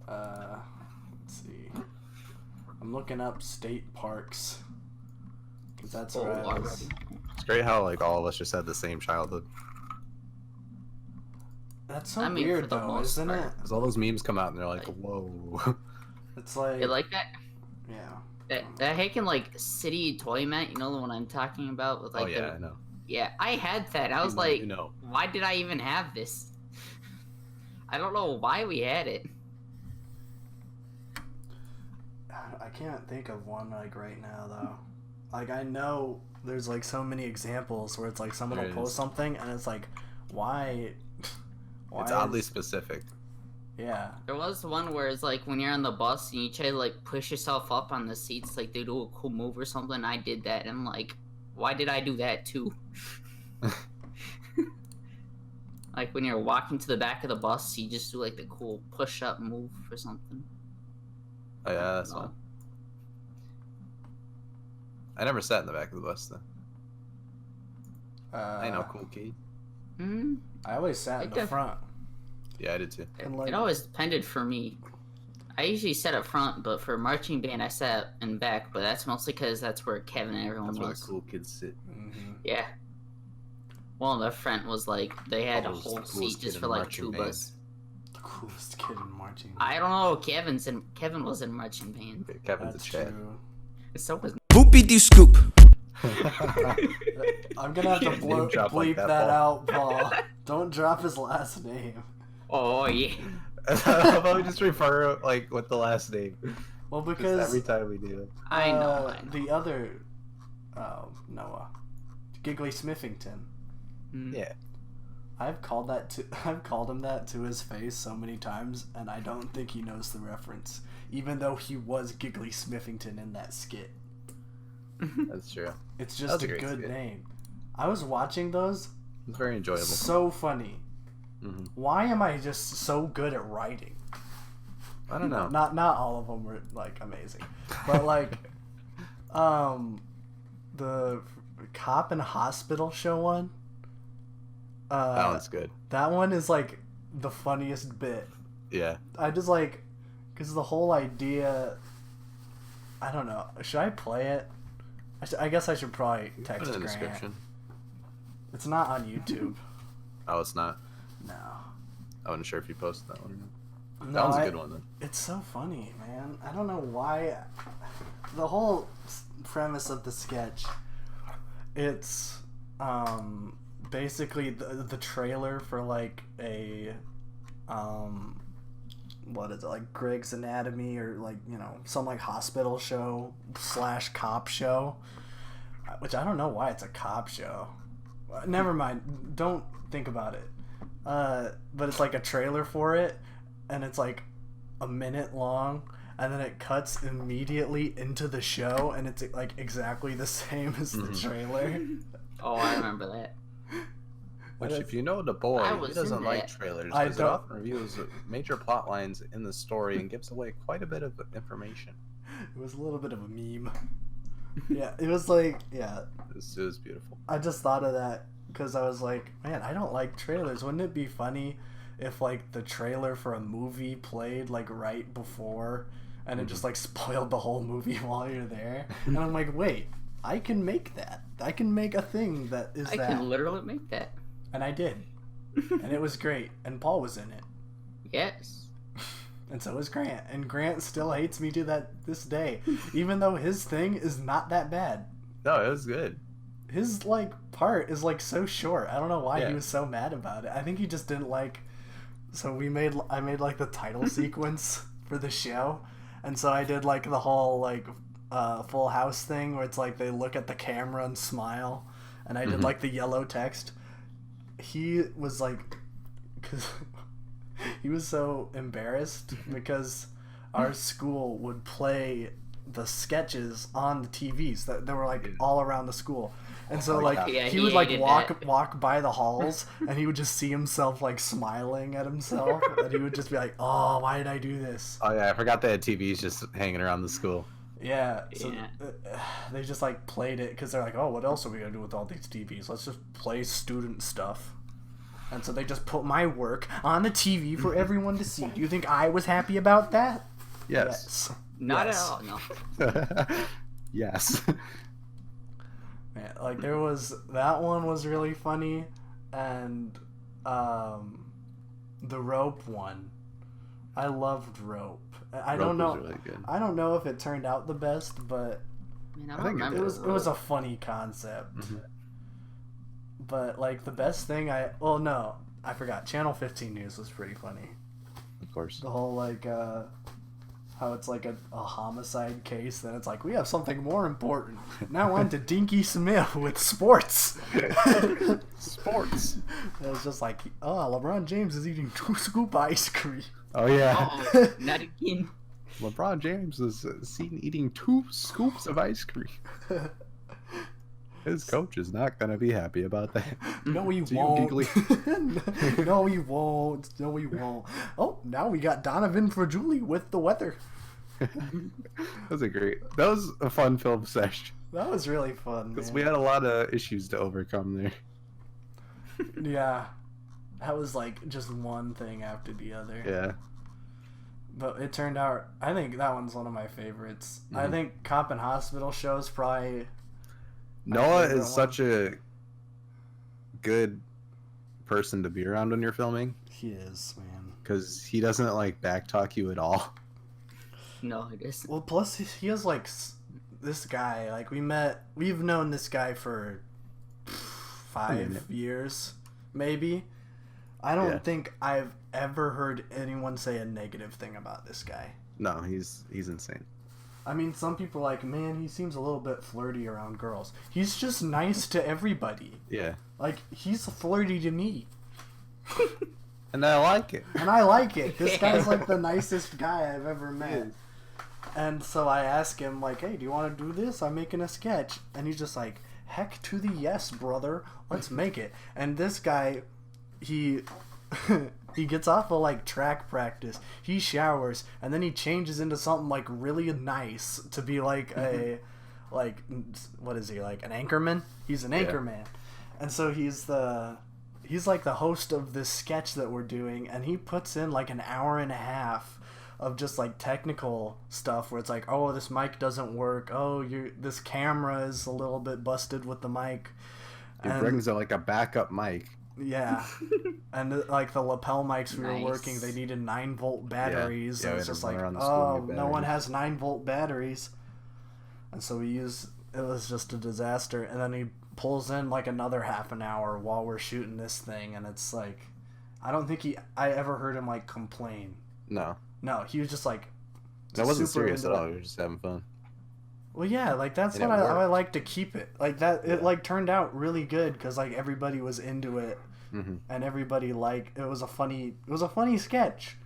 Let's see. I'm looking up state parks. 'Cause that's where I Lord. was. It's great how like all of us just had the same childhood. That's so I mean, for weird the though, most isn't part. it? Because all those memes come out and they're like, whoa. It's like, You like that? yeah. That hacking like city toy mat, you know the one I'm talking about with like Oh yeah, I know. Yeah, I had that. I was like, you know. why did I even have this? I don't know why we had it. I can't think of one like right now though. Like I know there's like so many examples where it's like someone will There post is. something and it's like, why? It's oddly specific. Yeah. There was one where it's like when you're on the bus and you try to like push yourself up on the seats, like they do a cool move or something. I did that, and I'm like, why did I do that too? Like when you're walking to the back of the bus, you just do like the cool push-up move or something. Oh yeah, that's No. fun. I never sat in the back of the bus though. I ain't no cool kid. Hmm. I always sat in the Like front. Yeah, I did too. And like, It always depended for me. I usually sat up front, but for marching band, I sat in back. But that's mostly because that's where Kevin and everyone That's where was. the cool kids sit. mhm. Yeah. Well, the front was like they had a Always the whole coolest seat kid just in for the like marching tubas. The coolest kid in marching. I don't know. Kevin was in marching band. Okay, Kevin's That's a Chad. true. So was Boopy doo scoop. I'm gonna have to Name drop like bleep that, that Paul. out, Paul. Don't drop his last name. Oh yeah. How about we just refer like with the last name? Well, Just because every time we do it. I know. the other Noah, Giggly Smithington. Mm. Yeah. I've called him that to his face so many times, and I don't think he knows the reference, even though he was Giggly Smithington in that skit. That's true. It's That just was a a great good skit. name. I was watching those. It's very enjoyable. So funny. hmm Why am I just so good at writing? I don't know. Not all of them were like amazing, but like, the cop in hospital show one. That one's good. That one is like the funniest bit. Yeah. I just like, cause the whole idea. I don't know. Should I play it? I guess I should probably Put text it in the Grant. description. It's not on YouTube. Oh, it's not. No. I wasn't sure if you posted that one. No, That one's a good one then. It's so funny, man. I don't know why. The whole premise of the sketch, it's basically the trailer for like a what is it, like Greg's Anatomy, or like, some like hospital show / cop show, which I don't know why it's a cop show. Never mind, don't think about it. But it's like a trailer for it, and it's like a minute long, and then it cuts immediately into the show, and it's like exactly the same as the trailer. Oh, I remember that. Which, if you know the boy, he doesn't like trailers because it often reveals major plot lines in the story and gives away quite a bit of information. It was a little bit of a meme. Yeah, it was like, yeah. It was beautiful. I just thought of that because I was like, man, I don't like trailers. Wouldn't it be funny if like the trailer for a movie played like right before, and it just like spoiled the whole movie while you're there? And I'm like, wait, I can make that. I can make a thing that is that. I can literally make that. And I did. And it was great. And Paul was in it. Yes. And so was Grant. And Grant still hates me to this day. Even though his thing is not that bad. No, it was good. His, like, part is, like, so short. I don't know why he was so mad about it. I think he just didn't like... So I made, like, the title sequence for the show. And so I did, like, the whole, like, Full House thing where it's, like, they look at the camera and smile. And I did, like, the yellow text. He was like, because he was so embarrassed because our school would play the sketches on the TVs that were like all around the school, and so like he would like walk by the halls and he would just see himself like smiling at himself, and he would just be like, oh, why did I do this? Oh yeah, I forgot they had TVs just hanging around the school. Yeah, so they just like played it because they're like, oh, what else are we gonna do with all these TVs? Let's just play student stuff. And so they just put my work on the TV for everyone to see. Do you think I was happy about that? Yes. Not at all, no. Yes. Man, like that one was really funny, and the rope one. I loved rope. I don't know. Was really good. I don't know if it turned out the best, but I remember it was a funny concept. But like the best thing I forgot. Channel 15 News was pretty funny. Of course. The whole like how it's like a homicide case, then it's like, we have something more important. Now on to Dinky Smith with sports. Sports. It was just like, oh, LeBron James is eating 2 scoop ice cream. Oh yeah. Oh, not again. LeBron James is seen eating 2 scoops of ice cream. His coach is not going to be happy about that. No, he won't. No, he won't. No, he won't. Oh, now we got Donovan for Julie with the weather. That was a fun film session. That was really fun, because we had a lot of issues to overcome there. Yeah. That was like just one thing after the other. Yeah. But it turned out, I think that one's one of my favorites. I think Cop and Hospital shows probably... Noah is such a good person to be around when you're filming. He is, man. Because he doesn't like backtalk you at all. No, he doesn't. Well, plus he has like this guy. Like we've known this guy for 5 years, maybe. I don't think I've ever heard anyone say a negative thing about this guy. No, he's insane. I mean, some people are like, man, he seems a little bit flirty around girls. He's just nice to everybody. Yeah. Like, he's flirty to me. And I like it. And I like it. This guy's like the nicest guy I've ever met. And so I ask him, like, hey, do you want to do this? I'm making a sketch. And he's just like, heck to the yes, brother. Let's make it. And this guy, he gets off of like track practice, he showers, and then he changes into something like really nice to be like a what is he, like an anchorman? He's an anchorman. And so he's like the host of this sketch that we're doing, and he puts in like an hour and a half of just like technical stuff where it's like, oh, this mic doesn't work, oh, this camera is a little bit busted with the mic. He brings like a backup mic. Yeah. And like the lapel mics we were working, they needed 9-volt batteries. And it's just like, oh, no one has 9-volt batteries. And so it was just a disaster. And then he pulls in like another half an hour while we're shooting this thing, and it's like, I don't think I ever heard him like complain. No. No, he was just like. That wasn't super serious at into all. We were just having fun. Well, yeah, like that's And what it I worked. like to keep it like that. It like turned out really good because like everybody was into it, and everybody like it was a funny sketch.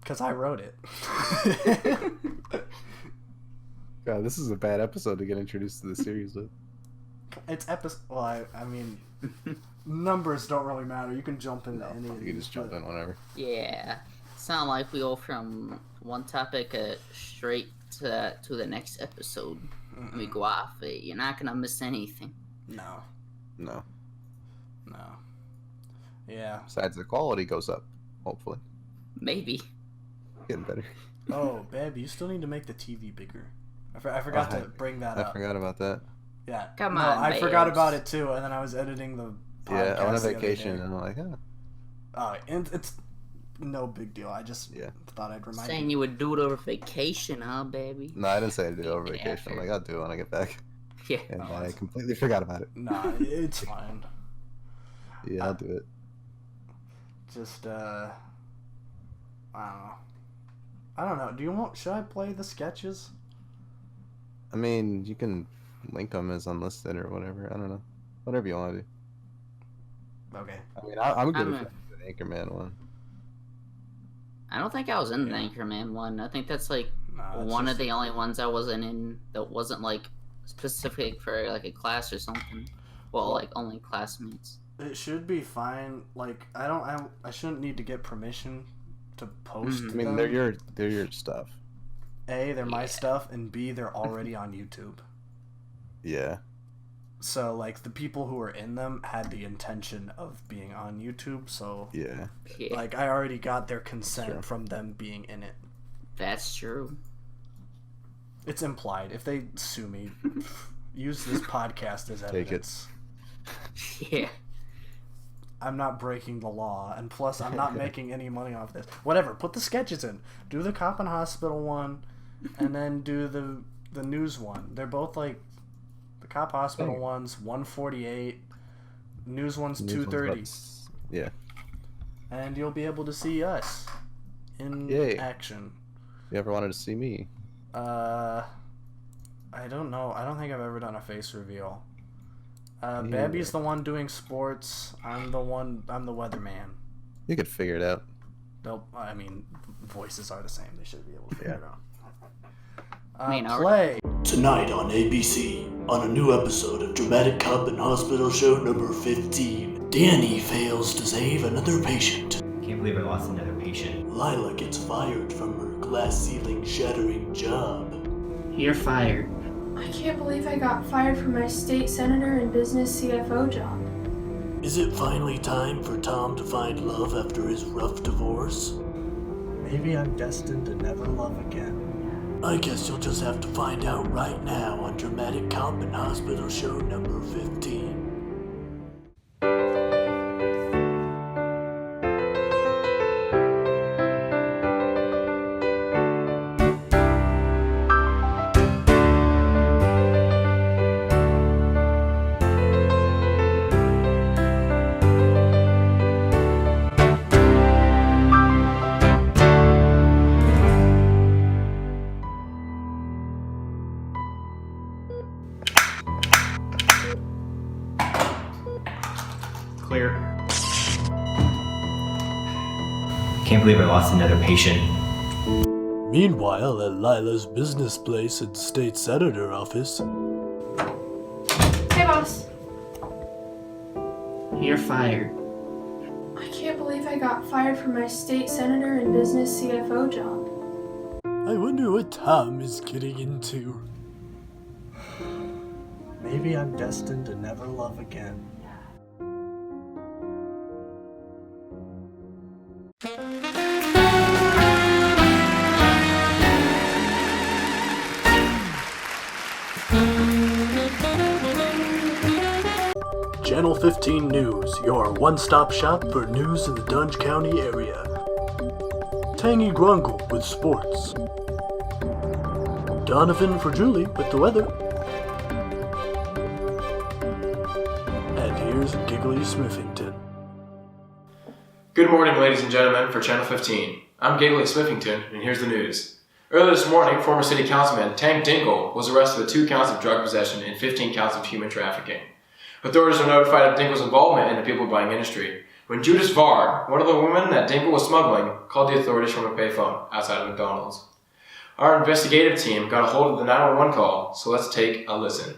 Because I wrote it. God, this is a bad episode to get introduced to the series with. It's episode. Well, I mean, numbers don't really matter. You can jump into any. You can just jump in whenever. Yeah. It's not like we go from one topic straight to the next episode. We go off it. You're not gonna miss anything. No. Yeah. Besides, the quality goes up, hopefully. Maybe. Getting better. Oh, babe, you still need to make the TV bigger. I forgot to bring that up. I forgot about that. Yeah. Come no, on, I forgot babes. about it too, and then I was editing the podcast. Yeah, I went on the other vacation, day. and I'm like, oh. Oh, and it's no big deal. I just thought I'd remind Saying you. you would do it over vacation, huh, baby? No, I didn't say I'd do it over Yeah, vacation. I'm fair. like, I'll do it when I get back. Yeah. And I completely forgot about it. Nah, it's fine. Yeah, I'll do it. Just I don't know. Should I play the sketches? I mean, you can link them as unlisted or whatever. I don't know. Whatever you want to do. Okay. I mean, I'm good I'm with the Anchorman one. I don't think I was in the Anchorman one. I think that's like Nah, it's one just- of the only ones I wasn't in that wasn't like specific for like a class or something. Well, like only classmates. It should be fine. Like I shouldn't need to get permission to post. I mean, them. they're your stuff. A, they're my stuff, and B, they're already on YouTube. Yeah. So like the people who were in them had the intention of being on YouTube. So Yeah. Yeah, like I already got their consent Sure. from them being in it. that's true. It's implied. If they sue me, use this podcast as Take it. evidence. Yeah. I'm not breaking the law, and plus I'm not making any money off this. Whatever, put the sketches in. Do the cop and hospital one, and then do the news one. They're both like the cop hospital Dang. one's 148, news one's News one's 230, about- Yeah. and you'll be able to see us in Yay. action. You ever wanted to see me? I don't know. I don't think I've ever done a face reveal. Me Babby's either. the one doing sports. I'm the weatherman. You could figure it out. I mean, voices are the same. They should be able to figure it out. I mean, Play. Tonight on ABC, on a new episode of Dramatic Cop and Hospital Show number 15, Danny fails to save another patient. Can't believe I lost another patient. Lila gets fired from her glass ceiling shattering job. You're fired. I can't believe I got fired from my state senator and business CFO job. Is it finally time for Tom to find love after his rough divorce? Maybe I'm destined to never love again. I guess you'll just have to find out right now on Dramatic Cop and Hospital Show number 15. Clear. Can't believe I lost another patient. Meanwhile, at Lila's business place and state senator office, Hey, boss. You're fired. I can't believe I got fired from my state senator and business CFO job. I wonder what Tom is getting into. Maybe I'm destined to never love again. Channel 15 News, your one-stop shop for news in the Dunge County area. Tangy Grungle with sports. Donovan for Julie with the weather. And here's Giggly Smithington. Good morning, ladies and gentlemen, for Channel 15. I'm Gabley Smithington, and here's the news. Earlier this morning, former city councilman Tank Dinkle was arrested with 2 counts of drug possession and 15 counts of human trafficking. Authorities are notified of Dinkle's involvement in the people buying industry when Judith Varg, one of the women that Dinkle was smuggling, called the authorities from a payphone outside of McDonald's. Our investigative team got a hold of the 911 call, so let's take a listen.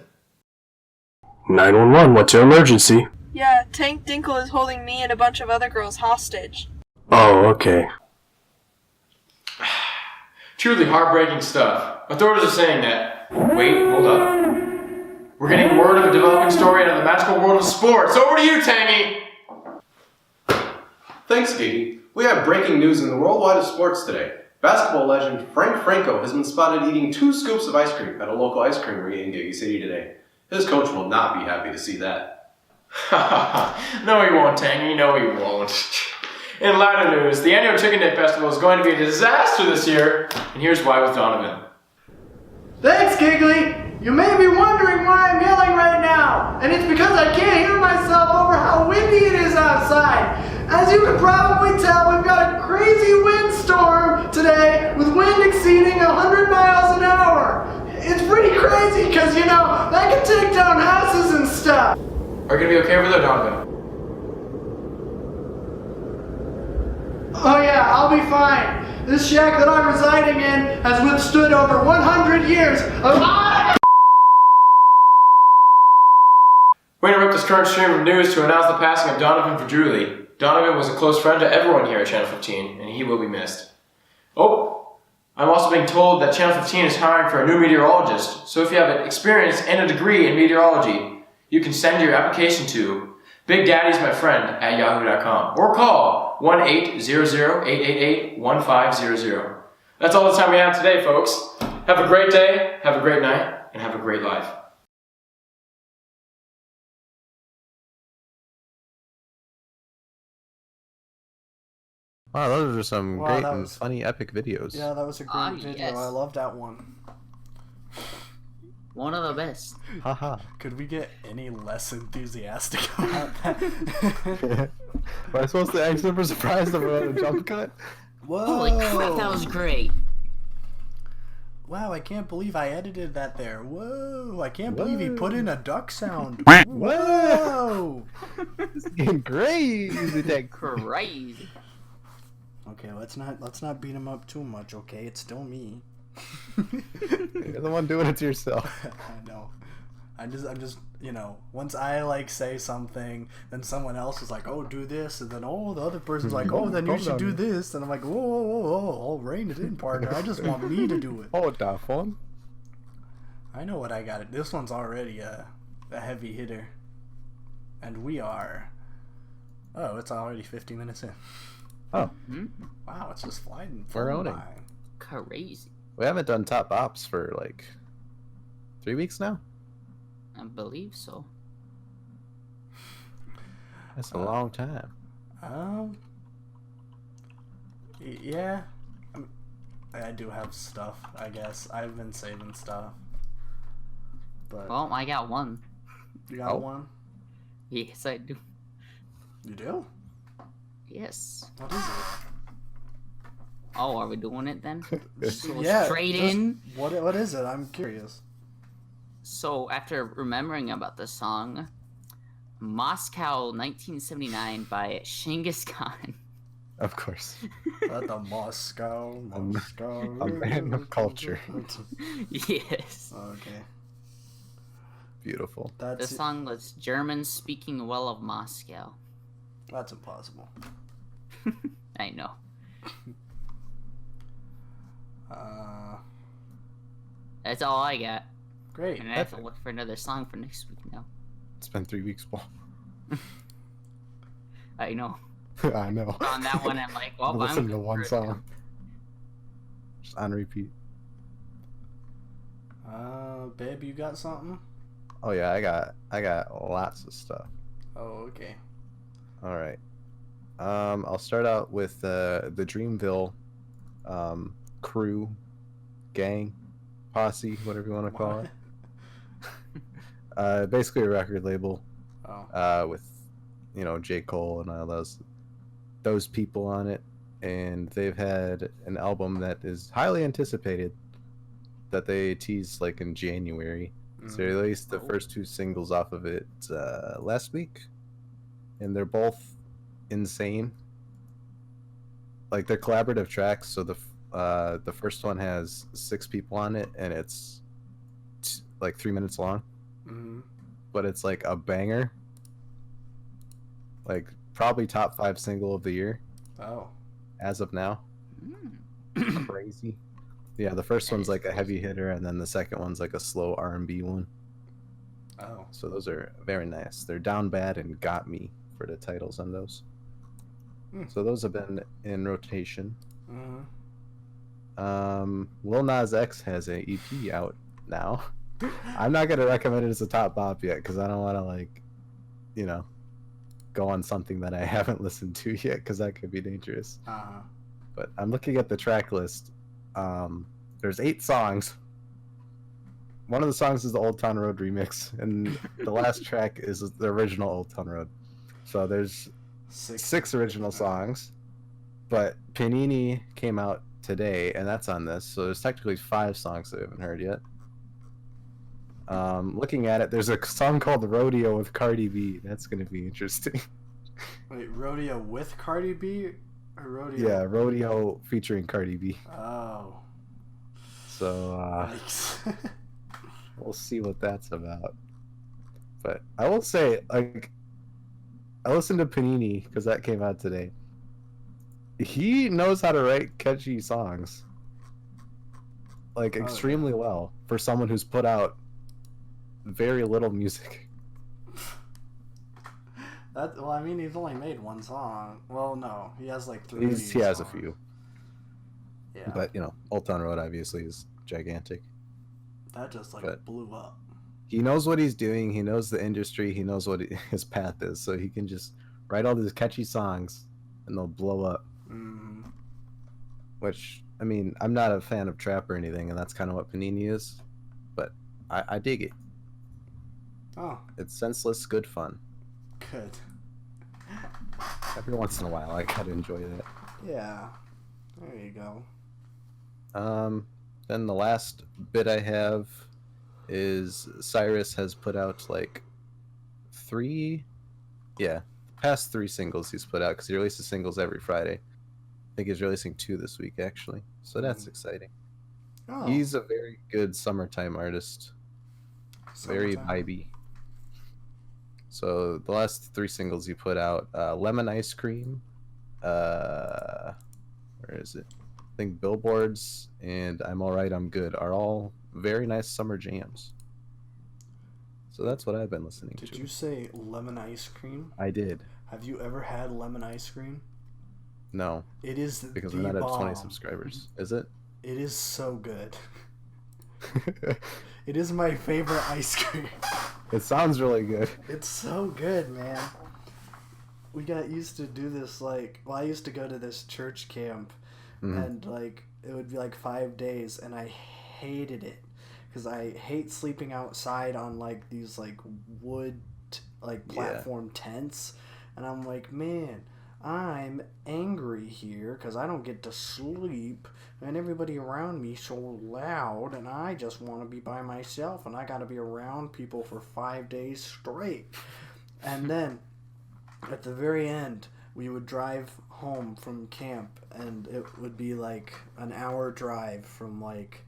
911, what's your emergency? Yeah, Tank Dinkle is holding me and a bunch of other girls hostage. Oh, okay. Truly heartbreaking stuff. Authorities are saying that... Wait, hold up. We're getting word of a developing story out of the magical world of sports. Over to you, Tangy! Thanks, Gigi. We have breaking news in the worldwide of sports today. Basketball legend Frank Franco has been spotted eating 2 scoops of ice cream at a local ice creamery in Gigi City today. His coach will not be happy to see that. No, he won't, Tangy. No, he won't. In lighter news, the annual Chicken Day Festival is going to be a disaster this year, and here's why with Donovan. Thanks, Giggly! You may be wondering why I'm yelling right now, and it's because I can't hear myself over how windy it is outside. As you can probably tell, we've got a crazy windstorm today with wind exceeding 100 miles an hour. It's pretty crazy because, you know, that can take down houses and stuff. Are you going to be okay over there, Donovan? Oh yeah, I'll be fine. This shack that I'm residing in has withstood over 100 years of... We interrupt this current stream of news to announce the passing of Donovan Verdrulli. Donovan was a close friend to everyone here at Channel 15, and he will be missed. Oh, I'm also being told that Channel 15 is hiring for a new meteorologist, so if you have experience and a degree in meteorology, you can send your application to BigDaddy'sMyFriend@yahoo.com or call 1-800-888-1500. That's all the time we have today, folks. Have a great day, have a great night, and have a great life. Wow, those are some Wow, great that and was- funny, epic videos. Yeah, that was a great video. yes. I love that one. One of the best. Haha. Could we get any less enthusiastic about that? Am I supposed to act super surprised about a jump cut? Whoa! Holy crap, that was great. Wow, I can't believe I edited that there. Whoa! I can't believe he put in a duck sound. Whoa! It's getting crazy. That Crazy. Okay, let's not beat him up too much. Okay, it's still me. You're the one doing it to yourself. I know. I'm just, you know, once I like say something, then someone else is like, oh, do this, and then the other person's like, oh, then you should do this, and I'm like, whoa, I'll rein it in, partner. I just want me to do it. Oh, that fun. I know what I got. This one's already a heavy hitter, and we are. Oh, it's already 50 minutes in. Oh, Wow, it's just flying. We're owning. by. Crazy. we haven't done top ops for like 3 weeks now. I believe so. That's a long time. Yeah. I do have stuff, I guess. I've been saving stuff. But Well, I got one. you got Oh. one? Yes, I do. You do? Yes. What is it? Oh, are we doing it then? So Yeah, straight just- in. What is it? I'm curious. So after remembering about the song, Moscow 1979 by Genghis Khan. Of course. The Moscow. A man of culture. Yes. Okay. Beautiful. The That's song was German speaking well of Moscow. that's impossible. I know. That's all I got. Great. And I have to look for another song for next week now. It's been 3 weeks, Paul. I know. I know. On that one, I'm like, well, Listen I'm to good one for it song. Just on repeat. Babe, you got something? Oh yeah, I got lots of stuff. Oh, okay. All right. I'll start out with the Dreamville crew, gang, posse, whatever you want to call it. Basically a record label. Oh. With, J. Cole and all those those people on it, and they've had an album that is highly anticipated that they teased like in January. So they released the first 2 singles off of it last week, and they're both insane. Like they're collaborative tracks. So the first one has 6 people on it, and it's like 3 minutes long. But it's like a banger. Like probably top 5 single of the year. Oh. As of now. Crazy. Yeah, the first one's like a heavy hitter, and then the second one's like a slow R&B one. Oh. So those are very nice. They're Down Bad and Got Me for the titles on those. So those have been in rotation. Lil Nas X has a EP out now. I'm not gonna recommend it as a top bop yet because I don't want to like, you know, go on something that I haven't listened to yet because that could be dangerous. But I'm looking at the track list. There's 8 songs. One of the songs is the Old Town Road remix, and the last track is the original Old Town Road. So there's 6 original songs, but Panini came out today, and that's on this. So there's technically 5 songs that we haven't heard yet. Looking at it, there's a song called Rodeo with Cardi B. That's going to be interesting. Wait, Rodeo with Cardi B? Or Rodeo? Yeah, Rodeo featuring Cardi B. Oh. So, we'll see what that's about. But I will say, like, I listened to Panini, because that came out today. He knows how to write catchy songs. Like, extremely well. For someone who's put out very little music. Well, I mean, he's only made 1 song. Well, no, he has like 3. He has a few. Yeah. But, you know, Old Town Road obviously is gigantic. That just like blew up. He knows what he's doing. He knows the industry. He knows what his path is. So he can just write all these catchy songs and they'll blow up. Which, I mean, I'm not a fan of trap or anything, and that's kind of what Panini is. But I dig it. Oh. It's senseless, good fun. Good. Every once in a while, I gotta enjoy that. Yeah. There you go. Then the last bit I have is Cyrus has put out like 3, past 3 singles he's put out because he releases singles every Friday. I think he's releasing 2 this week actually, so that's exciting. Oh. He's a very good summertime artist. Very vibey. So the last 3 singles he put out, Lemon Ice Cream, where is it? I think Billboards and I'm Alright, I'm Good are all very nice summer jams. So that's what I've been listening to. Did you say lemon ice cream? I did. Have you ever had lemon ice cream? No. It is because the we're not at 20 bomb. subscribers. Is it? It is so good. It is my favorite ice cream. It sounds really good. It's so good, man. We got used to do this, like, well, I used to go to this church camp, and, like, it would be, like, 5 days, and I hated it, because I hate sleeping outside on, like, these, like, wood, like, platform tents, and I'm like, man, I'm angry here, because I don't get to sleep, and everybody around me so loud, and I just want to be by myself, and I got to be around people for 5 days straight. And then, at the very end, we would drive home from camp, and it would be like an hour drive from like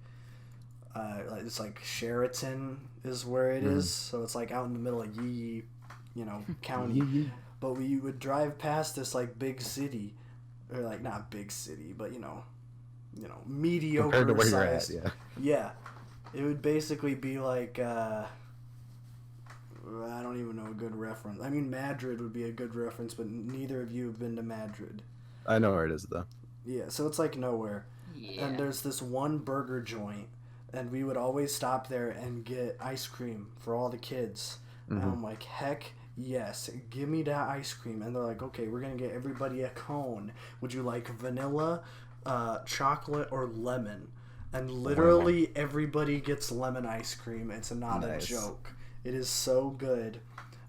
it's like Sheraton is where it is, so it's like out in the middle of Yee, county. But we would drive past this like big city, or like not big city, but mediocre compared to where size. you're at, Yeah, it would basically be like. I don't even know a good reference. I mean, Madrid would be a good reference, but neither of you have been to Madrid. I know where it is, though. Yeah, so it's like nowhere. Yeah. And there's this one burger joint, and we would always stop there and get ice cream for all the kids. And I'm like, heck yes, give me that ice cream. And they're like, okay, we're going to get everybody a cone. Would you like vanilla, chocolate, or lemon? And literally everybody gets lemon ice cream. It's not a joke. It is so good.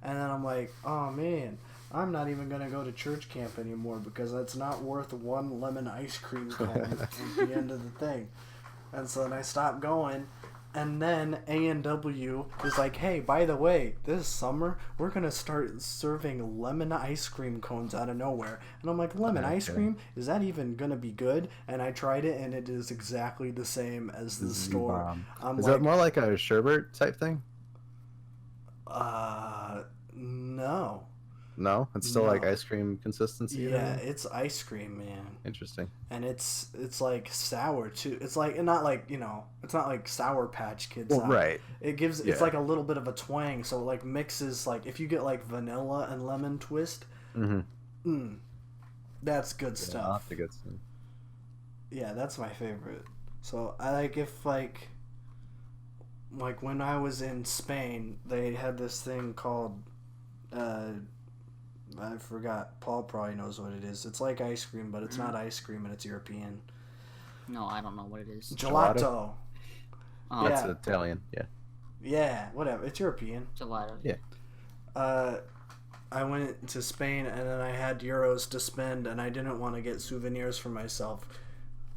And then I'm like, oh man, I'm not even gonna go to church camp anymore because that's not worth one lemon ice cream cone at the end of the thing. And so then I stopped going. And then A&W is like, hey, by the way, this summer, we're going to start serving lemon ice cream cones out of nowhere. And I'm like, lemon ice cream? Is that even going to be good? And I tried it, and it is exactly the same as the store. Is that more like a sherbet type thing? No. No? It's still like ice cream consistency? Yeah, it's ice cream, man. Interesting. And it's like sour too. It's like not like, you know, it's not like Sour Patch Kids. Well, right. It gives it's like a little bit of a twang, so it like mixes like if you get like vanilla and lemon twist. That's good stuff. That's good stuff. Yeah, that's my favorite. So I like if like when I was in Spain, they had this thing called I forgot. Paul probably knows what it is. It's like ice cream, but it's not ice cream, and it's European. No, I don't know what it is. Gelato. Oh, that's Italian. Yeah. Yeah, whatever. It's European. Gelato. Yeah. I went to Spain, and then I had euros to spend, and I didn't want to get souvenirs for myself,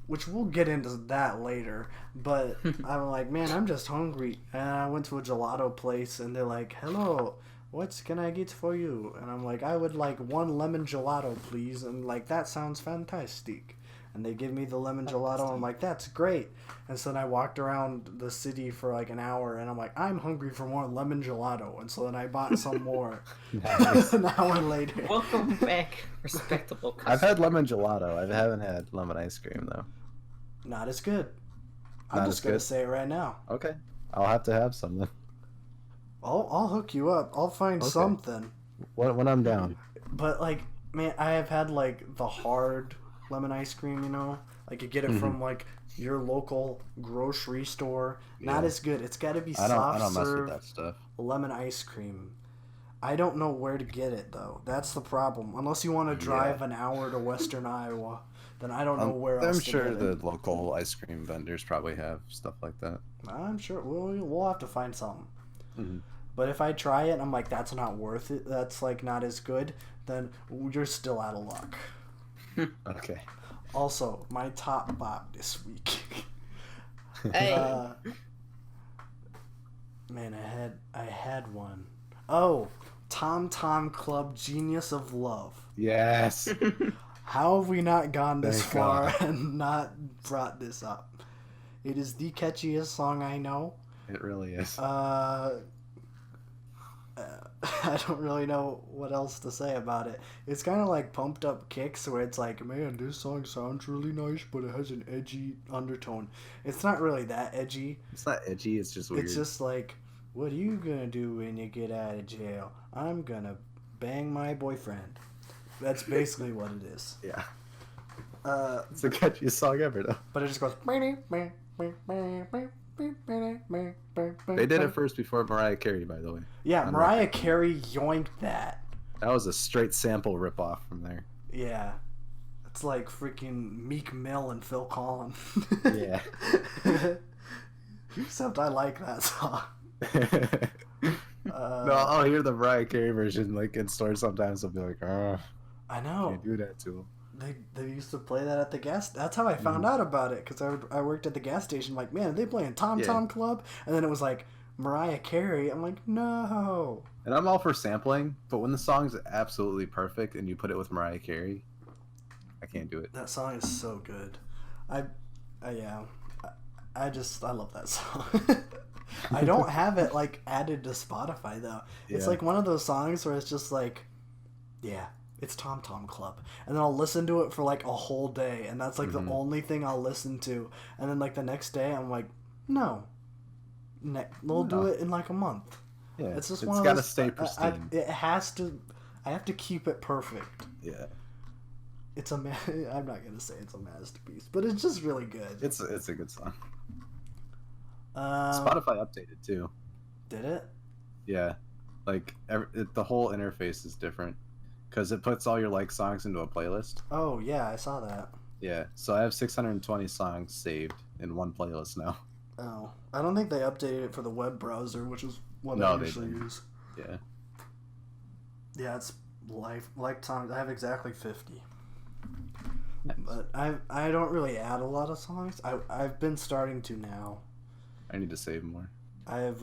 which we'll get into that later. But I'm like, man, I'm just hungry. And I went to a gelato place, and they're like, hello, what can I get for you? And I'm like, I would like one lemon gelato, please. And like, that sounds fantastic. And they give me the lemon gelato, and I'm like, that's great. And so then I walked around the city for like an hour, and I'm like, I'm hungry for more lemon gelato. And so then I bought some more. An hour later. Welcome back, respectable customer. I've had lemon gelato. I haven't had lemon ice cream, though. Not as good. I'm just going to say it right now. Okay. I'll have to have some then. I'll hook you up. I'll find something. When I'm down. But like, man, I have had like the hard lemon ice cream, you know? Like you get it from like your local grocery store. Not as good. It's got to be soft I don't mess serve with that stuff. lemon ice cream. I don't know where to get it though. That's the problem. Unless you want to drive an hour to Western Iowa, then I don't know where else to get it. I'm sure the local ice cream vendors probably have stuff like that. I'm sure we'll have to find something. But if I try it and I'm like, that's not worth it, that's like not as good, then you're still out of luck. Okay. Also, my top bop this week. Hey. Man, I had one. Oh, Tom Tom Club Genius of Love. Yes. How have we not gone this Thank far God. and not brought this up? It is the catchiest song I know. It really is. I don't really know what else to say about it. It's kind of like pumped up kicks where it's like, man, this song sounds really nice, but it has an edgy undertone. It's not really that edgy. It's not edgy, it's just weird. It's just like, what are you gonna do when you get out of jail? I'm gonna bang my boyfriend. That's basically what it is. Yeah. It's the catchiest song ever, though. But it just goes... They did it first before Mariah Carey, by the way. Yeah, Mariah Carey yoinked that. That was a straight sample ripoff from there. Yeah. It's like freaking Meek Mill and Phil Collins. Yeah. Except I like that song. No, I'll hear the Mariah Carey version like in stores sometimes. I'll be like, oh, I know. can't do that to them. They used to play that at the gas. That's how I found out about it, because I worked at the gas station. Like, man, are they playing Tom Tom Club? And then it was like Mariah Carey. I'm like, no. And I'm all for sampling, but when the song's absolutely perfect and you put it with Mariah Carey, I can't do it. That song is so good. I love that song. I don't have it like added to Spotify though. It's like one of those songs where it's just like, yeah, it's Tom Tom Club, and then I'll listen to it for like a whole day, and that's like the only thing I'll listen to. And then like the next day, I'm like, no, we'll do it in like a month. Yeah, it's just it's one of gotta those. stay pristine. It has to. I have to keep it perfect. Yeah. It's I'm not gonna say it's a masterpiece, but it's just really good. It's a good song. Spotify updated too. Did it? Yeah, like the whole interface is different because it puts all your like songs into a playlist. Oh yeah, I saw that. Yeah, so I have 620 songs saved in one playlist now. Oh, I don't think they updated it for the web browser, which is what I usually use. Yeah. Yeah, it's like songs. I have exactly 50. Nice. But I don't really add a lot of songs. I've been starting to now. I need to save more. I have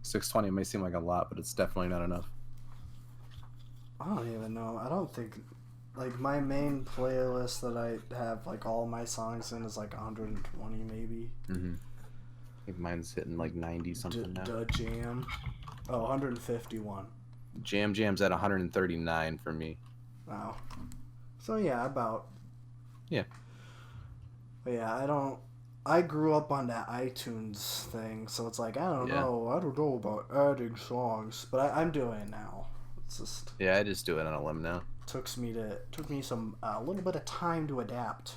620 may seem like a lot, but it's definitely not enough. I don't even know. I don't think like my main playlist that I have like all my songs in is like 120 maybe. Mm-hmm. I think mine's hitting like 90 something now. The Jam. Oh, 151. Jam's at 139 for me. Wow. So yeah, about. Yeah. But yeah, I grew up on that iTunes thing, so it's like I don't know about adding songs, but I'm doing it now. It's just. Yeah, I just do it on a limb now. Took me a little bit of time to adapt.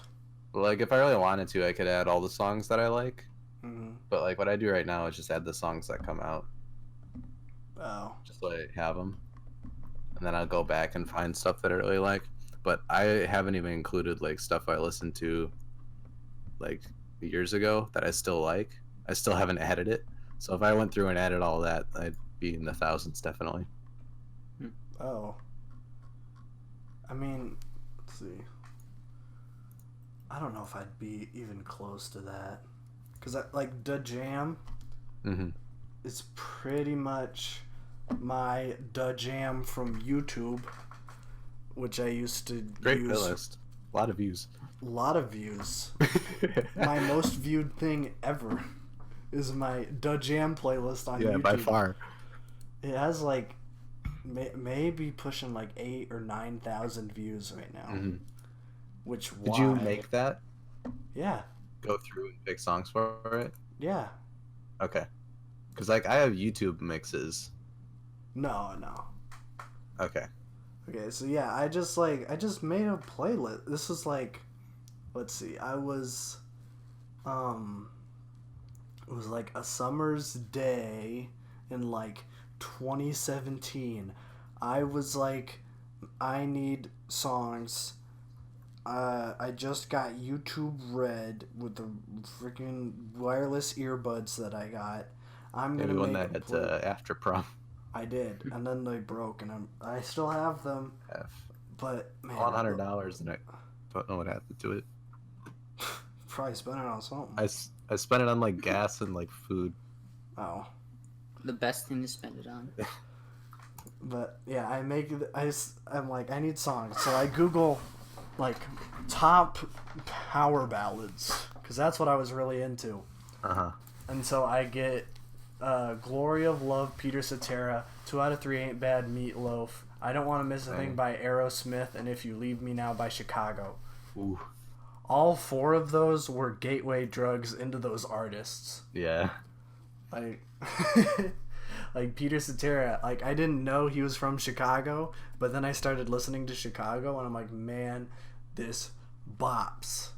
Like if I really wanted to, I could add all the songs that I like. Mm-hmm. But like what I do right now is just add the songs that come out. Oh. Just like have them, and then I'll go back and find stuff that I really like. But I haven't even included like stuff I listened to like years ago that I still like. I still haven't added it. So if I went through and added all that, I'd be in the thousands definitely. Oh. I mean, let's see. I don't know if I'd be even close to that. Because, like, The Jam is pretty much my The Jam from YouTube, which I used to Great use. playlist. A lot of views. A lot of views. My most viewed thing ever is my The Jam playlist on YouTube. Yeah, by far. It has, like, maybe pushing, like, 8,000 or 9,000 views right now. Mm-hmm. Which, Did you make that? Yeah. Go through and pick songs for it? Yeah. Okay. Because, like, I have YouTube mixes. No. Okay. Okay, so yeah, I just made a playlist. This was like, let's see, it was like a summer's day in like 2017. I was like, I need songs. I just got YouTube Red with the freaking wireless earbuds that I got. I'm gonna Maybe one make that at after prom. I did, and then they broke, and I still have them. But man, $100, and I don't know what happened to it. Probably spent it on something. I spent it on like gas and like food. Oh. The best thing to spend it on. But yeah, I'm like, I need songs, so I Google like top power ballads, because that's what I was really into. And so I get Glory of Love, Peter Cetera, 2 Out of 3 Ain't Bad, Meatloaf, I Don't Want to Miss a Thing by Aerosmith, and If You Leave Me Now by Chicago. Ooh. All 4 of those were gateway drugs into those artists. Yeah. Like, like Peter Cetera, like I didn't know he was from Chicago, but then I started listening to Chicago, and I'm like, man, this bops.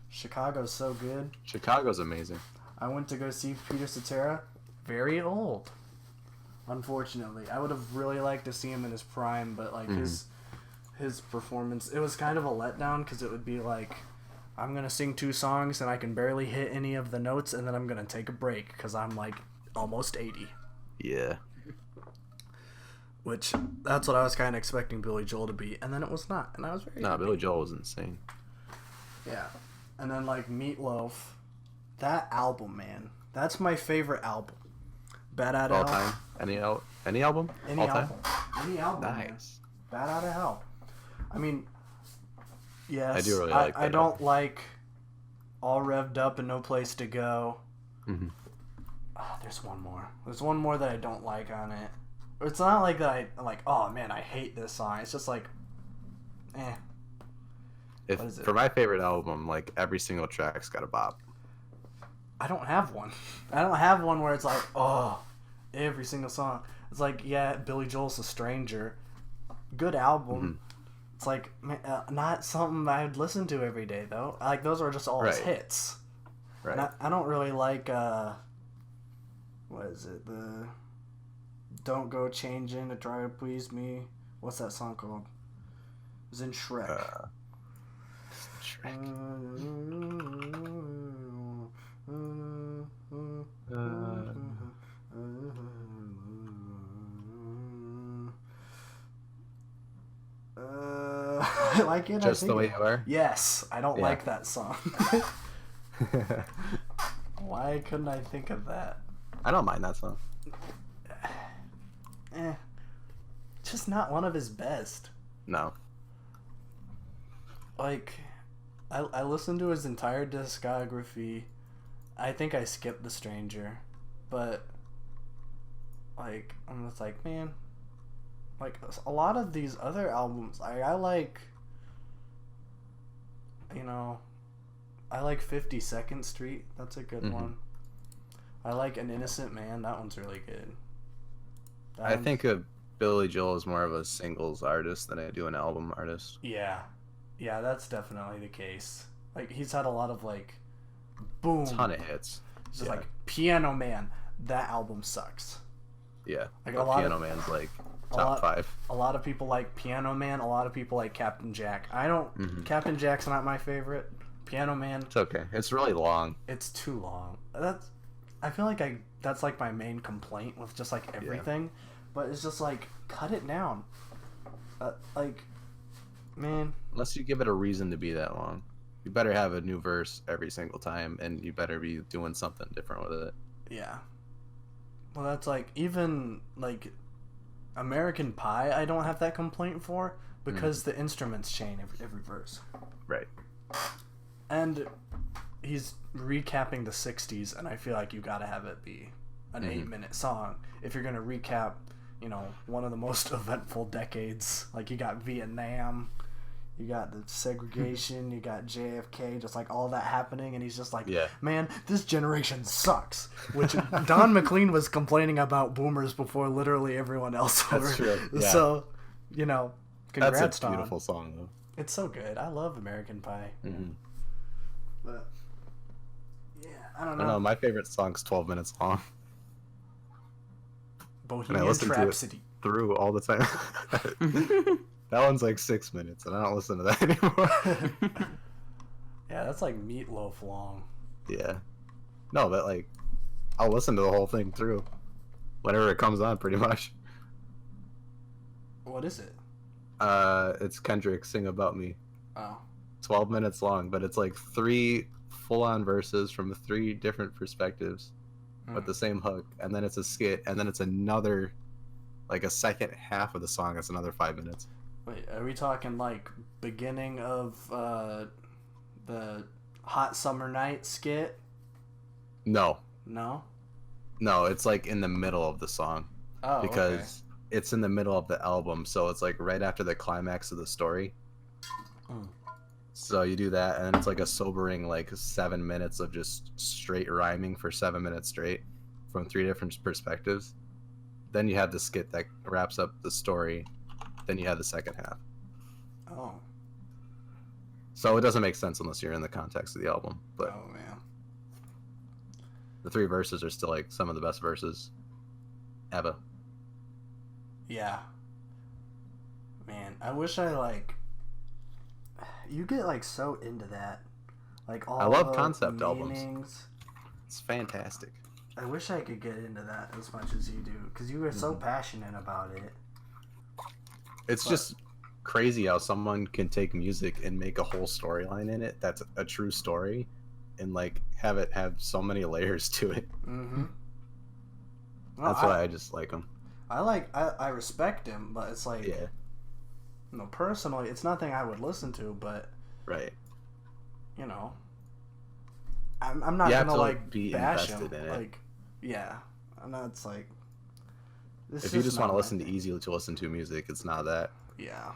Chicago's so good. Chicago's amazing. I went to go see Peter Cetera, very old. Unfortunately, I would have really liked to see him in his prime, but like his performance, it was kind of a letdown, because it would be like, I'm gonna sing 2 songs and I can barely hit any of the notes, and then I'm gonna take a break because I'm like almost 80. Yeah. Which, that's what I was kind of expecting Billy Joel to be, and then it was not, and I was very happy. Billy Joel was insane. Yeah. And then like Meatloaf, that album, man, that's my favorite album. Bad Out of Hell. All time. Any album? Any all album. time? Any album. Nice. Man. Bad Out of Hell. I mean, yes. I do really like that I don't album. like All Revved Up and No Place to Go. Mm-hmm. There's one more. There's one more that I don't like on it. It's not like that I'm like, oh man, I hate this song. It's just like, eh. If What is it? for my favorite album, like every single track's got a bop. I don't have one. I don't have one where it's like, oh, every single song. It's like, yeah, Billy Joel's A Stranger. Good album. Mm-hmm. It's like, not something I'd listen to every day, though. Like, those are just all his hits. Right. And I don't really like, what is it? The Don't Go Changing to Try to Please Me. What's that song called? It was in Shrek. Why can't Just I the think Way of... You Are? Yes, I don't Yeah. like that song. Why couldn't I think of that? I don't mind that song. Just not one of his best. No. Like, I listened to his entire discography. I think I skipped The Stranger, but like I'm just like, man, like a lot of these other albums, I like, you know, I like 52nd Street. That's a good one. I like An Innocent Man. That one's really good. I think of Billy Joel is more of a singles artist than I do an album artist. Yeah, that's definitely the case. Like he's had a lot of like, boom, Ton of hits. Just like Piano Man. That album sucks. Yeah, Like but Piano Man's like top 5. A lot of people like Piano Man. A lot of people like Captain Jack. I don't. Captain Jack's not my favorite. Piano Man. It's okay. It's really long. It's too long. I feel like that's like my main complaint with just like everything, but it's just like cut it down. Like, man. Unless you give it a reason to be that long, you better have a new verse every single time, and you better be doing something different with it. Yeah. Well, that's like even like American Pie. I don't have that complaint for because the instruments change every verse. Right. And he's recapping the 60s, and I feel like you gotta have it be an 8-minute song if you're gonna recap, you know, one of the most eventful decades. Like you got Vietnam, you got the segregation, you got JFK, just like all that happening, and he's just like, man, this generation sucks. Which Don McLean was complaining about boomers before literally everyone else. That's true. Yeah. So, you know, congrats, That's a Don. beautiful song, though. It's so good. I love American Pie. But yeah, I don't know. My favorite song's 12 minutes long. Bohemian and I listen Rhapsody. to it through all the time. That one's like 6 minutes, and I don't listen to that anymore. Yeah, that's like Meatloaf long. Yeah. No, but like, I'll listen to the whole thing through whenever it comes on, pretty much. What is it? It's Kendrick Sing About Me. Oh. 12 minutes long, but it's like 3 full-on verses from 3 different perspectives with the same hook, and then it's a skit, and then it's another, like a second half of the song. That's another 5 minutes. Wait, are we talking like beginning of the Hot Summer Night skit? No, it's like in the middle of the song. Oh, because it's in the middle of the album, so it's like right after the climax of the story. So you do that, and then it's like a sobering like 7 minutes of just straight rhyming for 7 minutes straight from 3 different perspectives. Then you have the skit that wraps up the story. Then you have the second half. Oh. So it doesn't make sense unless you're in the context of the album. But oh man, the 3 verses are still like some of the best verses ever. Yeah. Man, I wish I like. You get like so into that, like all. I love the concept meanings. albums. It's fantastic. I wish I could get into that as much as you do, because you are so passionate about it. It's just crazy how someone can take music and make a whole storyline in it that's a true story, and like have it have so many layers to it. Well, That's why I just like them. I respect him, but it's like, Yeah. you know, personally, it's nothing I would listen to, but Right. you know, I'm not You have gonna to, like be bash him. invested in it. Like, yeah, and that's like. If you just want to listen to easy to listen to music, it's not that. Yeah,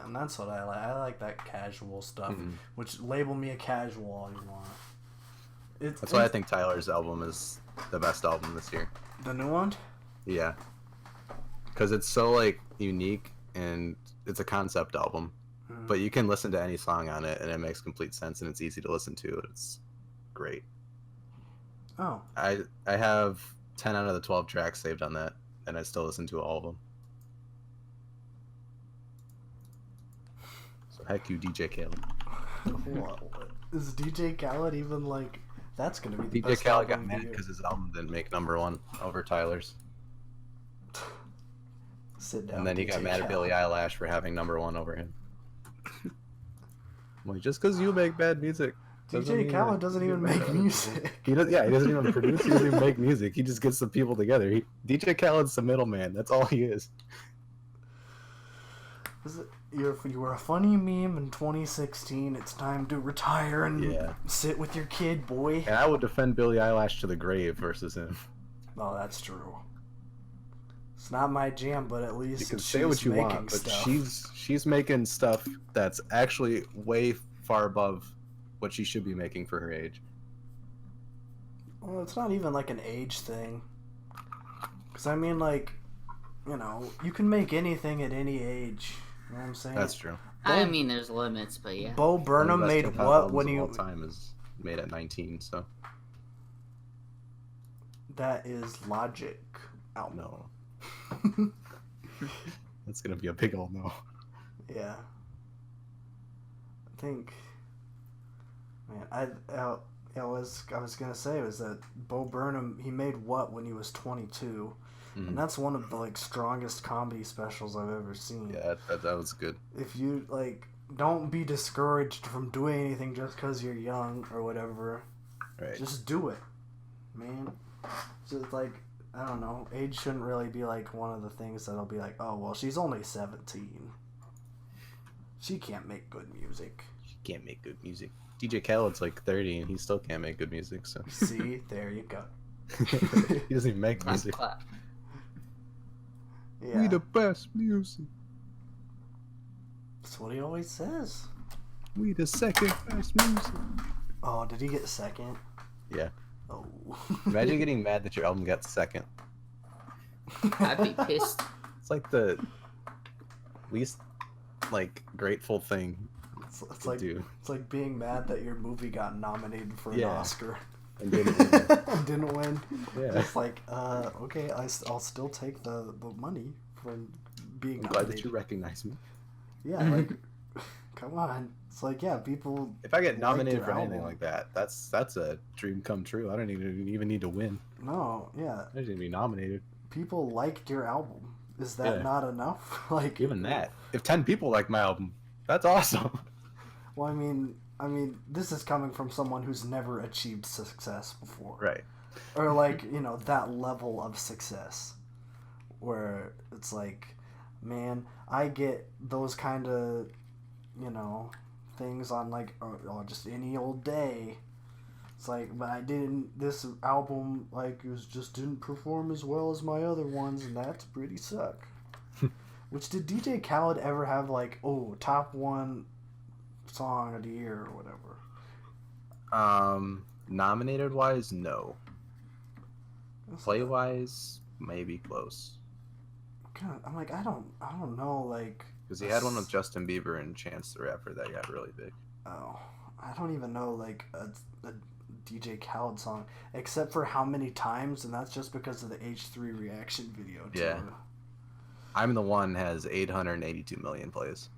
and that's what I like. I like that casual stuff, which label me a casual all you want. That's why I think Tyler's album is the best album this year. The new one? Yeah. Because it's so, like, unique, and it's a concept album. But you can listen to any song on it, and it makes complete sense, and it's easy to listen to. It's great. Oh. I have 10 out of the 12 tracks saved on that, and I still listen to all of them. So heck you, DJ Khaled. Is DJ Khaled even like... That's going to be the DJ best Khaled got album of the mad year. because his album didn't make #1 over Tyler's. Sit down. And then he got DJ mad at Billie Khaled. Eilish for having #1 over him. Well, just because you make bad music. DJ Khaled doesn't even make music. He does, yeah, he doesn't even produce. He doesn't even make music. He just gets the people together. DJ Khaled's the middleman. That's all he is. You were a funny meme in 2016. It's time to retire and Yeah. sit with your kid, boy. And I would defend Billie Eilish to the grave versus him. Oh, that's true. It's not my jam, but at least You can she's say what you making want, but stuff. she's making stuff that's actually way far above what she should be making for her age. Well, it's not even like an age thing. Because I mean, like, you know, you can make anything at any age. You know what I'm saying? That's true. I mean, there's limits, but yeah. Bo Burnham One of the best made hip-hop what albums when of he... all time is made at 19, so That is Logic. oh no. That's gonna be a big old no. Yeah. I think... Man, I was gonna say was that Bo Burnham, he made what when he was 22, and that's one of the like strongest comedy specials I've ever seen. Yeah, that was good. If you like, don't be discouraged from doing anything just because you're young or whatever. Right. Just do it, man. Just like, I don't know, age shouldn't really be like one of the things that'll be like, oh well, she's only 17. She can't make good music. She can't make good music. DJ Khaled's like 30 and he still can't make good music, so See, there you go. he doesn't even make music. Clap. Yeah. We the best music. That's what he always says. We the second best music. Oh, did he get second? Yeah. Oh. Imagine getting mad that your album got second. I'd be pissed. It's like the least like grateful thing It's to like do. it's like being mad that your movie got nominated for an Yeah. Oscar And didn't win. and didn't win. Yeah. It's like, okay, I'll still take the money from being I'm glad nominated. that you recognize me. Yeah, like, come on. It's like, yeah, people. If I get like nominated their for anything album. like that, that's a dream come true. I don't even need to win. No, yeah, I just need to be nominated. people liked your album. Is that Yeah. not enough? Like, Even that. If 10 people like my album, that's awesome. Well, I mean, this is coming from someone who's never achieved success before. Right. Or like, you know, that level of success where it's like, man, I get those kind of, you know, things on like or just any old day. It's like, but this album like just didn't perform as well as my other ones, and that's pretty suck. Which, did DJ Khaled ever have like, top 1 song of the year or whatever? Nominated wise, no. Play wise, maybe close. God, I'm like, I don't know, like, Because he had one with Justin Bieber and Chance the Rapper that got really big. oh, I don't even know like a DJ Khaled song except for How Many Times, and that's just because of the H3 reaction video too. Yeah. I'm the One has 882 million plays.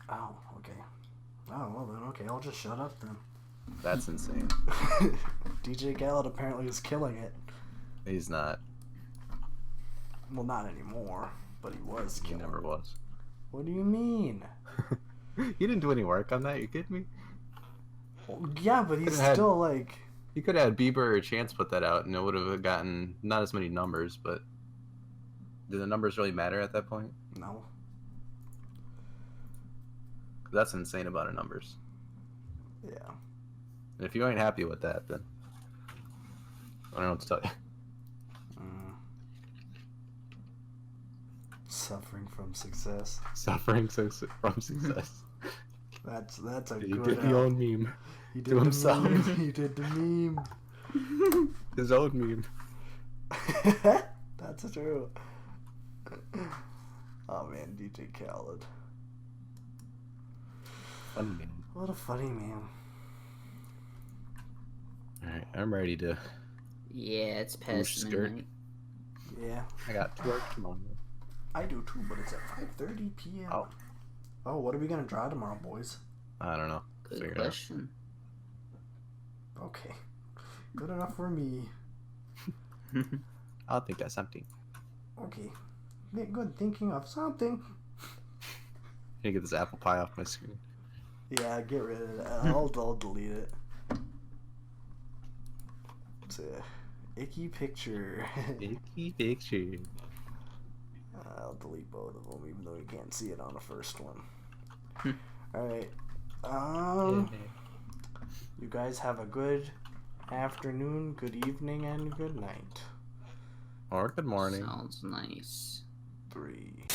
Oh, okay. Oh, well then, okay, I'll just shut up then. That's insane. DJ Khaled apparently is killing it. He's not. Well, not anymore, but he was He killing never it. was. What do you mean? He didn't do any work on that. You kidding me? Well, yeah, but he's Could've had- still like... He could have had Bieber or Chance put that out, and it would have gotten not as many numbers. But do the numbers really matter at that point? No. That's insane about the numbers. Yeah. And if you ain't happy with that, then I don't know what to tell you. Suffering from success. Suffering from success. That's a He good... did the own meme. He did to the himself. meme. He did the meme. His own meme. That's true. Oh man, DJ Khaled. Funny meme. What a funny meme. Alright, I'm ready to. Yeah, it's Push past skirt. midnight. Yeah, I got to work tomorrow. I do too, but it's at 5:30 p.m. Oh. Oh, what are we gonna draw tomorrow, boys? I don't know. Good Figure it out. question. Okay. Good enough for me. I'll think of something. Okay. good thinking of something. Can you get this apple pie off my screen? Yeah, get rid of that. I'll delete it. It's a icky picture. Icky picture. I'll delete both of them, even though you can't see it on the first one. Alright. You guys have a good afternoon, good evening, and good night. Or good morning. Sounds nice. 3.